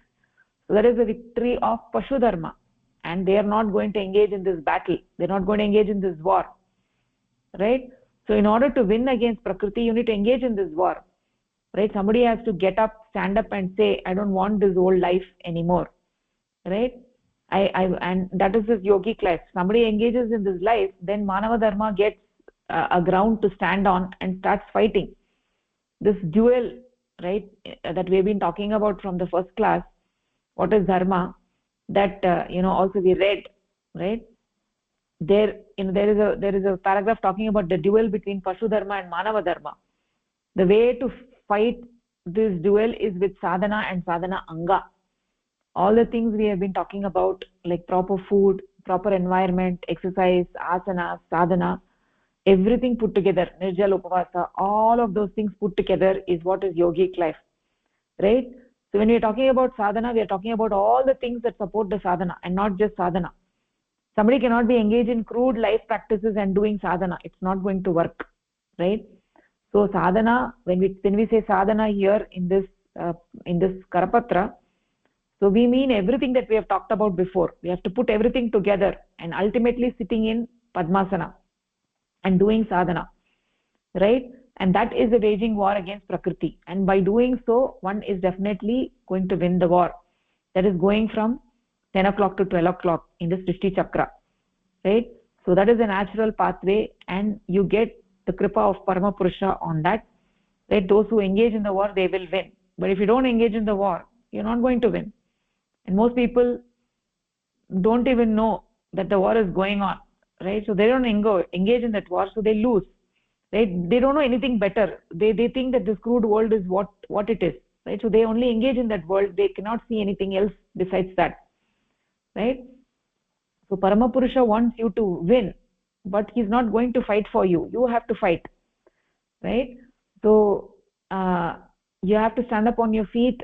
So that is the victory of pashu dharma, and they are not going to engage in this battle. They're not going to engage in this war, right? So in order to win against prakriti, you need to engage in this war, right? Somebody has to get up, stand up and say, I don't want this old life anymore, right? And that is this yogic life. Somebody engages in this life, then manava dharma gets a ground to stand on and starts fighting this duel, right? That we've been talking about from the first class. What is dharma? That also we read, right? There is a paragraph talking about the duel between pashu dharma and manava dharma. The way to fight this duel is with sadhana and sadhana anga. All the things we have been talking about, like proper food, proper environment, exercise, asana, sadhana, everything put together, nirjala upavasa, all of those things put together is what is yogic life, right? So when we are talking about sadhana, we are talking about all the things that support the sadhana and not just sadhana. Somebody cannot be engaged in crude life practices and doing sadhana. It's not going to work, right? So sadhana, when we say sadhana here in this karapatra, so we mean everything that we have talked about before. We have to put everything together and ultimately sitting in padmasana and doing sadhana, right? And that is the waging war against prakriti, and by doing so one is definitely going to win the war. That is going from 10 o'clock to 12 o'clock in the Srishti chakra, right? So that is a natural pathway, and you get the kripa of parama purusha on that, right? Those who engage in the war, they will win. But if you don't engage in the war, you're not going to win. And most people don't even know that the war is going on, right? So they don't engage in that war, so they lose, right? They don't know anything better. They think that this crude world is what it is, right? So they only engage in that world. They cannot see anything else besides that, right? So paramapurusha wants you to win, but he's not going to fight for you. You have to fight, right? So you have to stand up on your feet,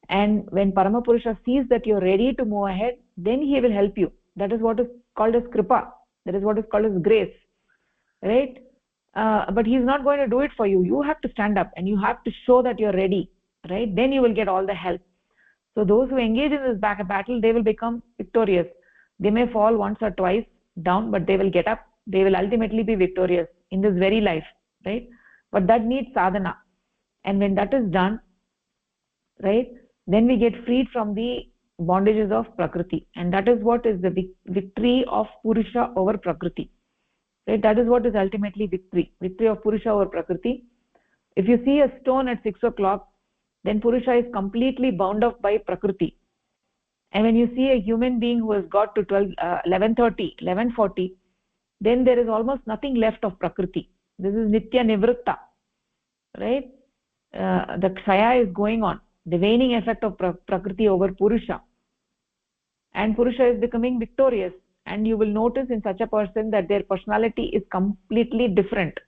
and when paramapurusha sees that you're ready to move ahead, then he will help you. That is what is called as kripa, That is what is called as grace, right? But he's not going to do it for you. You have to stand up and you have to show that you're ready, right? Then you will get all the help. So those who engage in this battle, they will become victorious. They may fall once or twice down, but they will get up. They will ultimately be victorious in this very life, right? But that needs sadhana. And when that is done, right, then we get freed from the bondages of Prakriti. And that is what is the victory of Purusha over Prakriti. Right? That is what is ultimately victory of Purusha over Prakriti. If you see a stone at 6 o'clock, then Purusha is completely bound up by Prakriti. And when you see a human being who has got to 11:30, 11:40, then there is almost nothing left of Prakriti. This is Nitya Nivritta, right? The Kshaya is going on, the waning effect of Prakriti over Purusha. And Purusha is becoming victorious. And you will notice in such a person that their personality is completely different,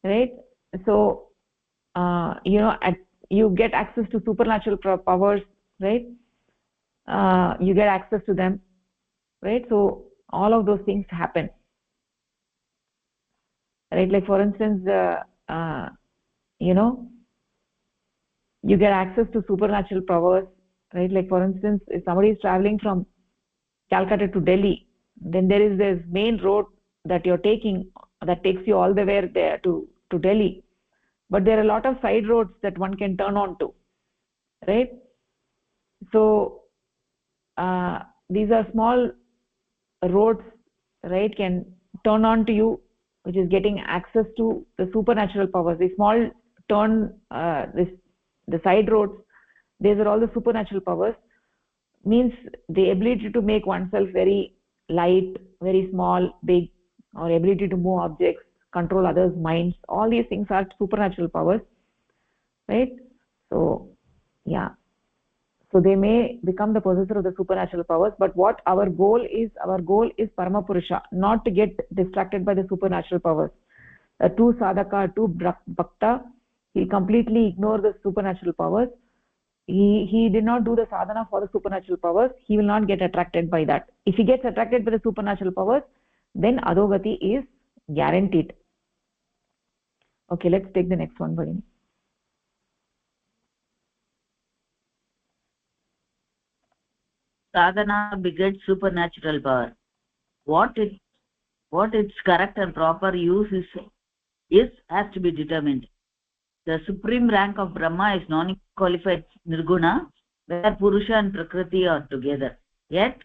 right? So, you get access to supernatural powers, right? You get access to them, right? So all of those things happen, right? Like for instance, you know, you get access to supernatural powers, right? Like for instance, if somebody is traveling from Calcutta to Delhi, then there is this main road that you're taking that takes you all the way there to Delhi. But there are a lot of side roads that one can turn on to, right? So these are small roads, right, can turn on to you, which is getting access to the supernatural powers. The small turn, the side roads, these are all the supernatural powers. Means the ability to make oneself very light, very small, big, or ability to move objects, control others' minds. All these things are supernatural powers, right? So, yeah. So they may become the possessor of the supernatural powers, but what our goal is Parama Purusha, not to get distracted by the supernatural powers. A true sadhaka, a true bhakta, he'll completely ignore the supernatural powers. He did not do the sadhana for the supernatural powers. He will not get attracted by that. If he gets attracted by the supernatural powers, then adogati is guaranteed. Okay, let's take the next one, Bhagini. Sadhana begets supernatural power. What its correct and proper use is has to be determined. The supreme rank of Brahma is non-qualified Nirguna, where Purusha and Prakriti are together. Yet,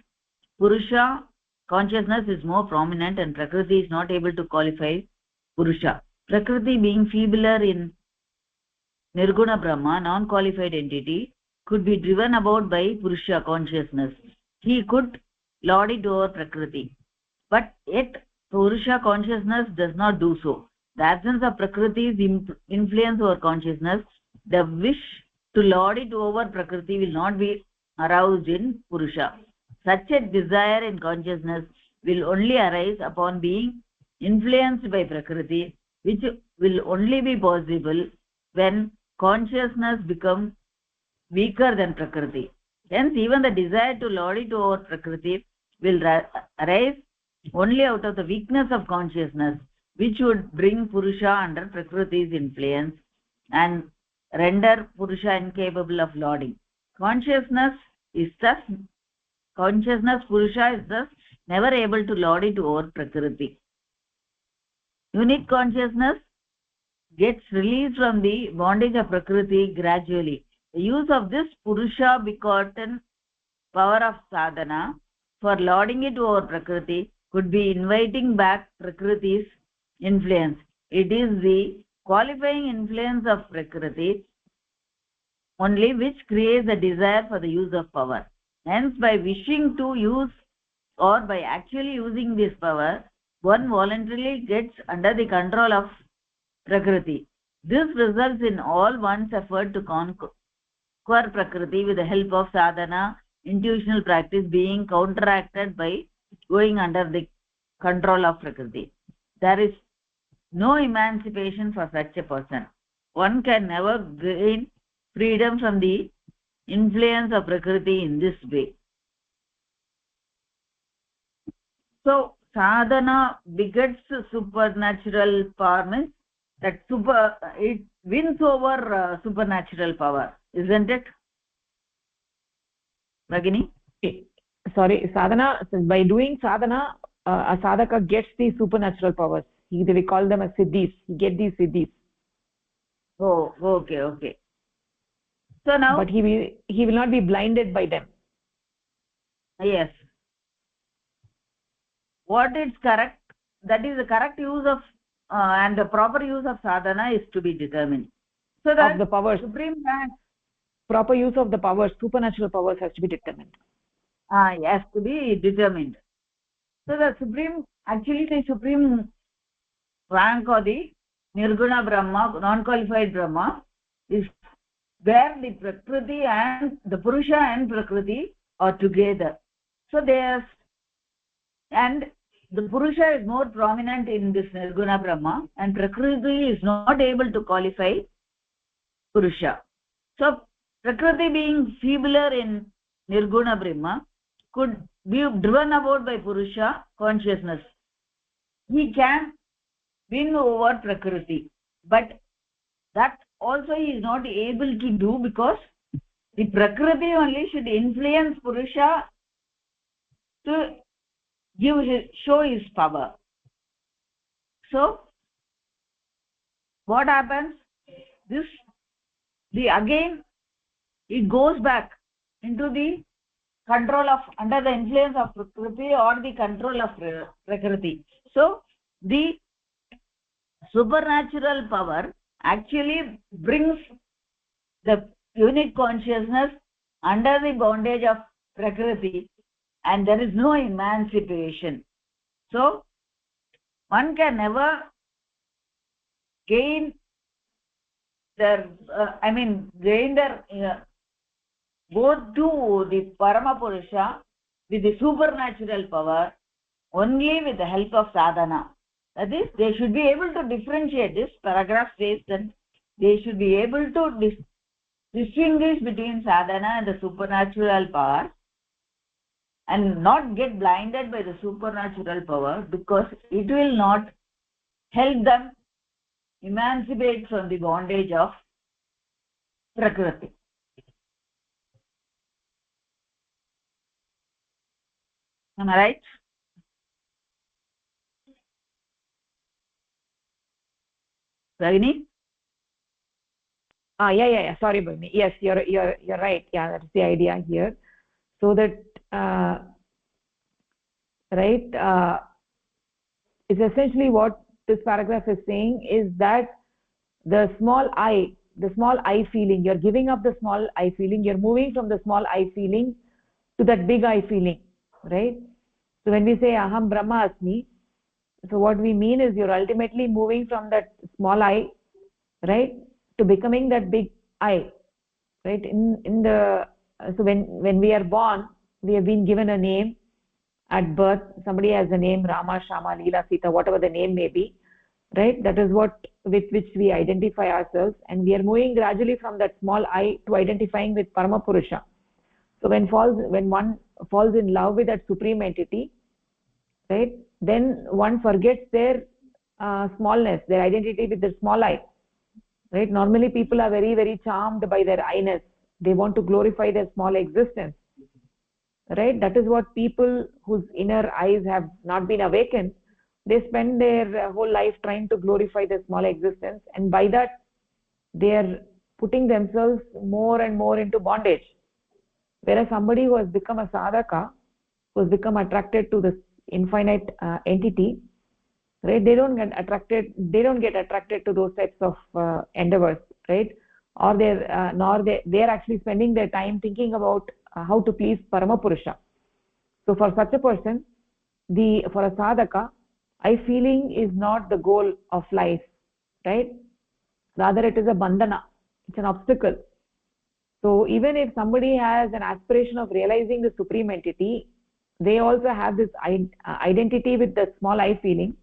Purusha consciousness is more prominent and Prakriti is not able to qualify Purusha. Prakriti being feebler in Nirguna Brahma, non-qualified entity, could be driven about by Purusha consciousness. He could lord it over Prakriti. But yet, Purusha consciousness does not do so. The absence of Prakriti's influence over consciousness, the wish to lord it over Prakriti will not be aroused in Purusha. Such a desire in consciousness will only arise upon being influenced by Prakriti, which will only be possible when consciousness becomes weaker than Prakriti. Hence, even the desire to lord it over Prakriti will arise only out of the weakness of consciousness, which would bring Purusha under Prakriti's influence and render Purusha incapable of lording. Consciousness, Purusha is thus never able to lord it over Prakriti. Unit consciousness gets released from the bondage of Prakriti gradually. The use of this Purusha begotten power of sadhana for lording it over Prakriti could be inviting back Prakriti's influence. It is the qualifying influence of Prakriti only which creates the desire for the use of power. Hence, by wishing to use or by actually using this power, one voluntarily gets under the control of Prakriti. This results in all one's effort to conquer Prakriti with the help of sadhana, intuitional practice being counteracted by going under the control of Prakriti. There is no emancipation for such a person. One can never gain freedom from the influence of Prakriti in this way. So, sadhana begets supernatural power, means that it wins over supernatural power, isn't it, Bhagini? Eh, sorry, sadhana, so by doing sadhana, a sadhaka gets these supernatural powers. We call them as siddhis. He get these siddhis. Oh, okay, okay. So now, but he will not be blinded by them. yes, what is correct, that is the correct use of and the proper use of sadhana is to be determined, so that Of the powers, supreme rank proper use of the powers, supernatural powers has to be determined. has to be determined. So the supreme, actually the supreme rank or the nirguna brahma, non-qualified brahma, is where the prakriti and the purusha and prakriti are together. So they are, and the purusha is more prominent in this nirguna brahma, and prakriti is not able to qualify purusha. So prakriti being feebler in nirguna brahma could be driven about by purusha consciousness. He can win over prakriti, but that also he is not able to do, because the prakriti only should influence purusha to show his power. So what happens, this again it goes back into the control of, under the influence of prakriti or the control of prakriti. So the supernatural power actually brings the unit consciousness under the bondage of prakriti, and there is no emancipation. So one can never gain their gain their go to the parama purusha with the supernatural power only with the help of sadhana. That is, they should be able to differentiate. This paragraph says that they should be able to distinguish between sadhana and the supernatural power, and not get blinded by the supernatural power, because it will not help them emancipate from the bondage of prakriti. Am I right? Ragini? Yeah. Sorry, Bhagini. Yes, you're right. Yeah, that's the idea here. So that right, is essentially what this paragraph is saying is that the small I feeling, you're giving up the small I feeling, you're moving from the small I feeling to that big I feeling, right? So when we say aham brahma asmi, so what we mean is you're ultimately moving from that small I, right, to becoming that big I, right? In the so when we are born, we have been given a name at birth. Somebody has a name, Rama, Shama, Leela, Sita, whatever the name may be, right? That is what with which we identify ourselves, and we are moving gradually from that small I to identifying with Parama Purusha. So when one falls in love with that supreme entity, right, then one forgets their smallness, their identity with the small I, right? Normally people are very, very charmed by their I-ness. They want to glorify their small existence, right? That is what people whose inner eyes have not been awakened, they spend their whole life trying to glorify their small existence, and by that they are putting themselves more and more into bondage. Whereas somebody who has become a sadhaka, who has become attracted to this infinite entity, right, they don't get attracted to those types of endeavors, right? Or they're actually spending their time thinking about how to please Paramapurusha. So for such a person, for a sadhaka, I feeling is not the goal of life, right? Rather it is a bandhana, it's an obstacle. So even if somebody has an aspiration of realizing the supreme entity, they also have this identity with the small I feeling,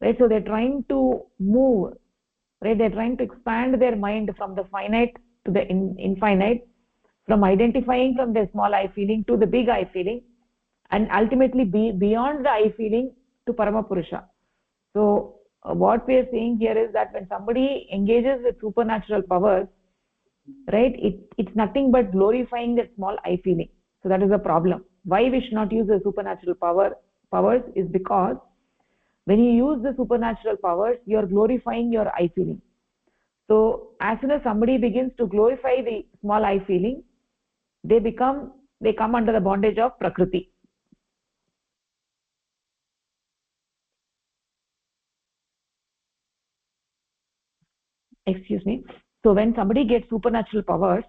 right? So they're trying to move, right? They're trying to expand their mind from the finite to the infinite, from identifying from the small I feeling to the big I feeling, and ultimately be beyond the I feeling to Paramapurusha. So what we are saying here is that when somebody engages with supernatural powers, right, it's nothing but glorifying that small I feeling. So that is the problem. Why we should not use the supernatural powers is because when you use the supernatural powers, you are glorifying your I feeling. So as soon as somebody begins to glorify the small I feeling, they come under the bondage of Prakriti. Excuse me. So when somebody gets supernatural powers,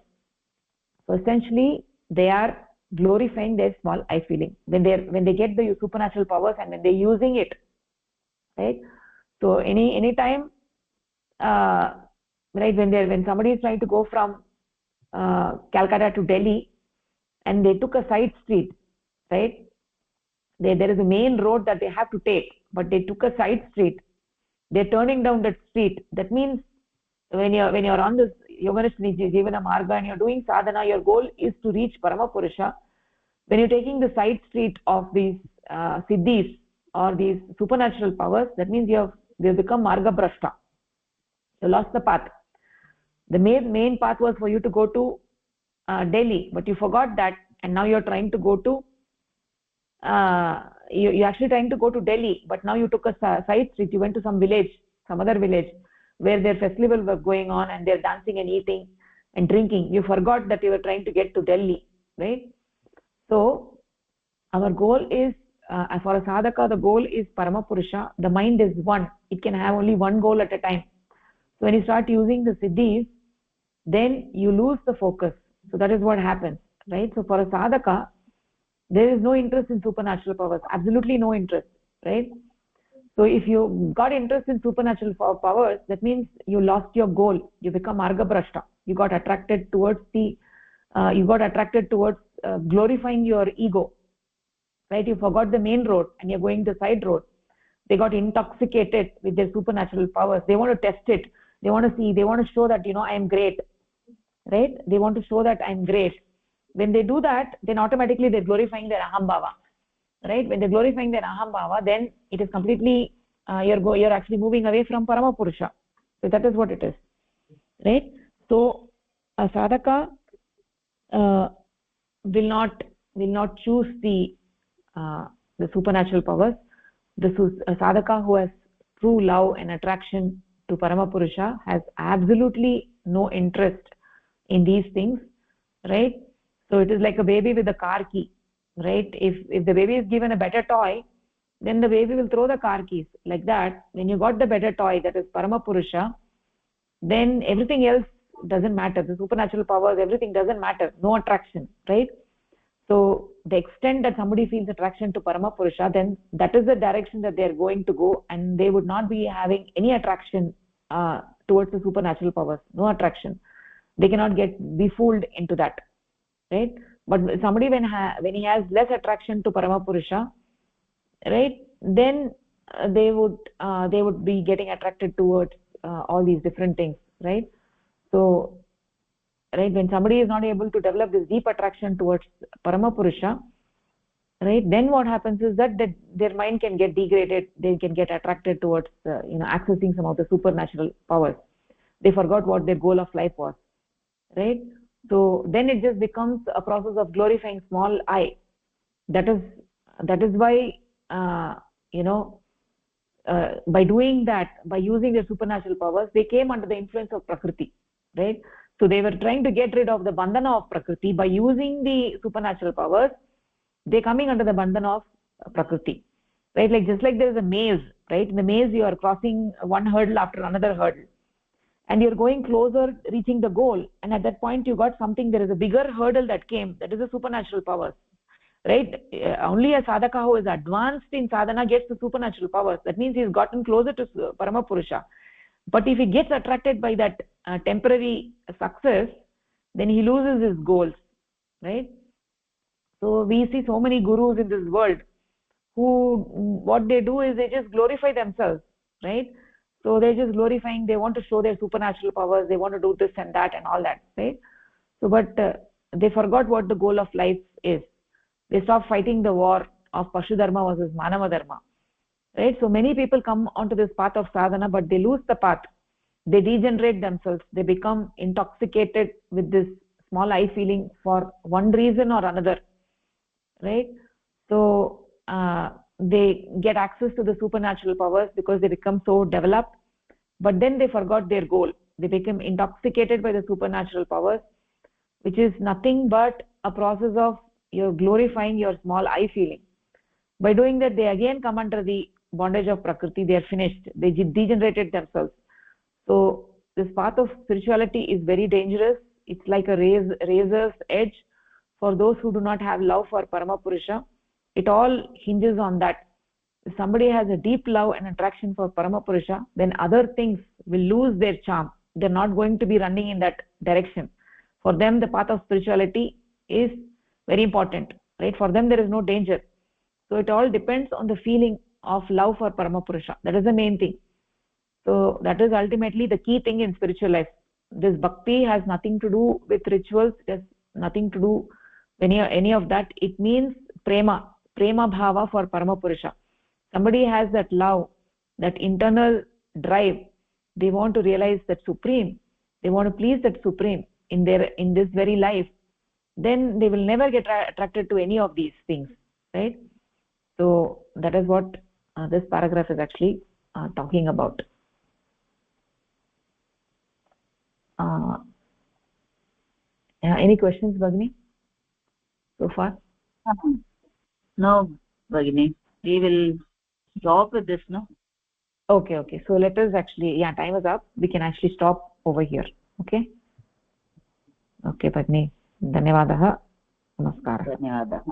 so essentially they are glorifying their small I feeling when they get the supernatural powers and when they're using it, right? So any time, right, when somebody is trying to go from Calcutta to Delhi and they took a side street, right? There is a main road that they have to take, but they took a side street. They're turning down that street. That means when you're on this Yoganishni Jivana Marga and you're doing sadhana, your goal is to reach Paramapurusha. When you're taking the side street of these siddhis or these supernatural powers, that means you've become Marga Brashta. You lost the path. The main path was for you to go to Delhi, but you forgot that, and now you're trying to go to you're actually trying to go to Delhi, but now you took a side street. You went to some village, some other village, where their festival was going on, and they're dancing and eating and drinking. You forgot that you were trying to get to Delhi, right? So our goal is, for a sadhaka, the goal is Paramapurusha. The mind is one. It can have only one goal at a time. So when you start using the siddhis, then you lose the focus. So that is what happens, right? So for a sadhaka, there is no interest in supernatural powers, absolutely no interest, right? So if you got interest in supernatural powers, that means you lost your goal. You become Marga Brashta. You got attracted towards glorifying your ego, right? You forgot the main road and you're going the side road. They got intoxicated with their supernatural powers. They want to test it. They want to show that, I am great, right? They want to show that I'm great. When they do that, then automatically they're glorifying their ahambhava, right? When they're glorifying their ahambhava, then it is completely you're actually moving away from Paramapurusha. So that is what it is, right? So a sadhaka will not choose the supernatural powers. A sadhaka who has true love and attraction to Paramapurusha has absolutely no interest in these things, right? So it is like a baby with a car key, right? If the baby is given a better toy, then the baby will throw the car keys. Like that, when you got the better toy, that is Paramapurusha, then everything else doesn't matter. The supernatural powers, everything doesn't matter. No attraction, right? So the extent that somebody feels attraction to Paramapurusha, then that is the direction that they are going to go, and they would not be having any attraction towards the supernatural powers. No attraction. They cannot be fooled into that, right? But somebody when he has less attraction to Paramapurusha, right, then they would be getting attracted towards all these different things, right? So, right, when somebody is not able to develop this deep attraction towards Paramapurusha, right, then what happens is that their mind can get degraded. They can get attracted towards accessing some of the supernatural powers. They forgot what their goal of life was, right? So then it just becomes a process of glorifying small I. That is why by doing that, by using their supernatural powers, they came under the influence of Prakriti, right? So they were trying to get rid of the bandhana of Prakriti. By using the supernatural powers, they're coming under the bandhana of Prakriti, right? Like just like there is a maze, right? In the maze, you are crossing one hurdle after another hurdle, and you're going closer, reaching the goal, and at that point you got something. There is a bigger hurdle that came, that is the supernatural powers, right? Only a sadhaka who is advanced in sadhana gets the supernatural powers. That means he's gotten closer to Paramapurusha. But if he gets attracted by that temporary success, then he loses his goals, right? So we see so many gurus in this world who, what they do is they just glorify themselves, right? So they're just glorifying, they want to show their supernatural powers, they want to do this and that and all that, right? So but they forgot what the goal of life is. They stopped fighting the war of Pashu Dharma versus Manava Dharma. right? So many people come onto this path of sadhana, but they lose the path. They degenerate themselves. They become intoxicated with this small I feeling for one reason or another, right? So they get access to the supernatural powers because they become so developed, but then they forgot their goal. They become intoxicated by the supernatural powers, which is nothing but a process of you're glorifying your small I feeling. By doing that, they again come under the bondage of prakriti. They are finished. They degenerated themselves. So this path of spirituality is very dangerous. It's like a razor's edge for those who do not have love for Paramapurusha. It all hinges on that. If somebody has a deep love and attraction for Paramapurusha, then other things will lose their charm. They're not going to be running in that direction. For them, the path of spirituality is very important, right? For them, there is no danger. So it all depends on the feeling of love for Paramapurusha. That is the main thing. So that is ultimately the key thing in spiritual life. This bhakti has nothing to do with rituals. It has nothing to do any of that. It means prema bhava for Paramapurusha. Somebody has that love, that internal drive. They want to realize that supreme. They want to please that supreme in this very life. Then they will never get attracted to any of these things, right? So that is what this paragraph is actually talking about. Any questions, Bhagini, so far? No, Bhagini. We will stop with this, no? Okay. So let us actually, time is up. We can actually stop over here. Okay, Bhagini. धन्यवादः. नमस्कारः. धन्यवादः.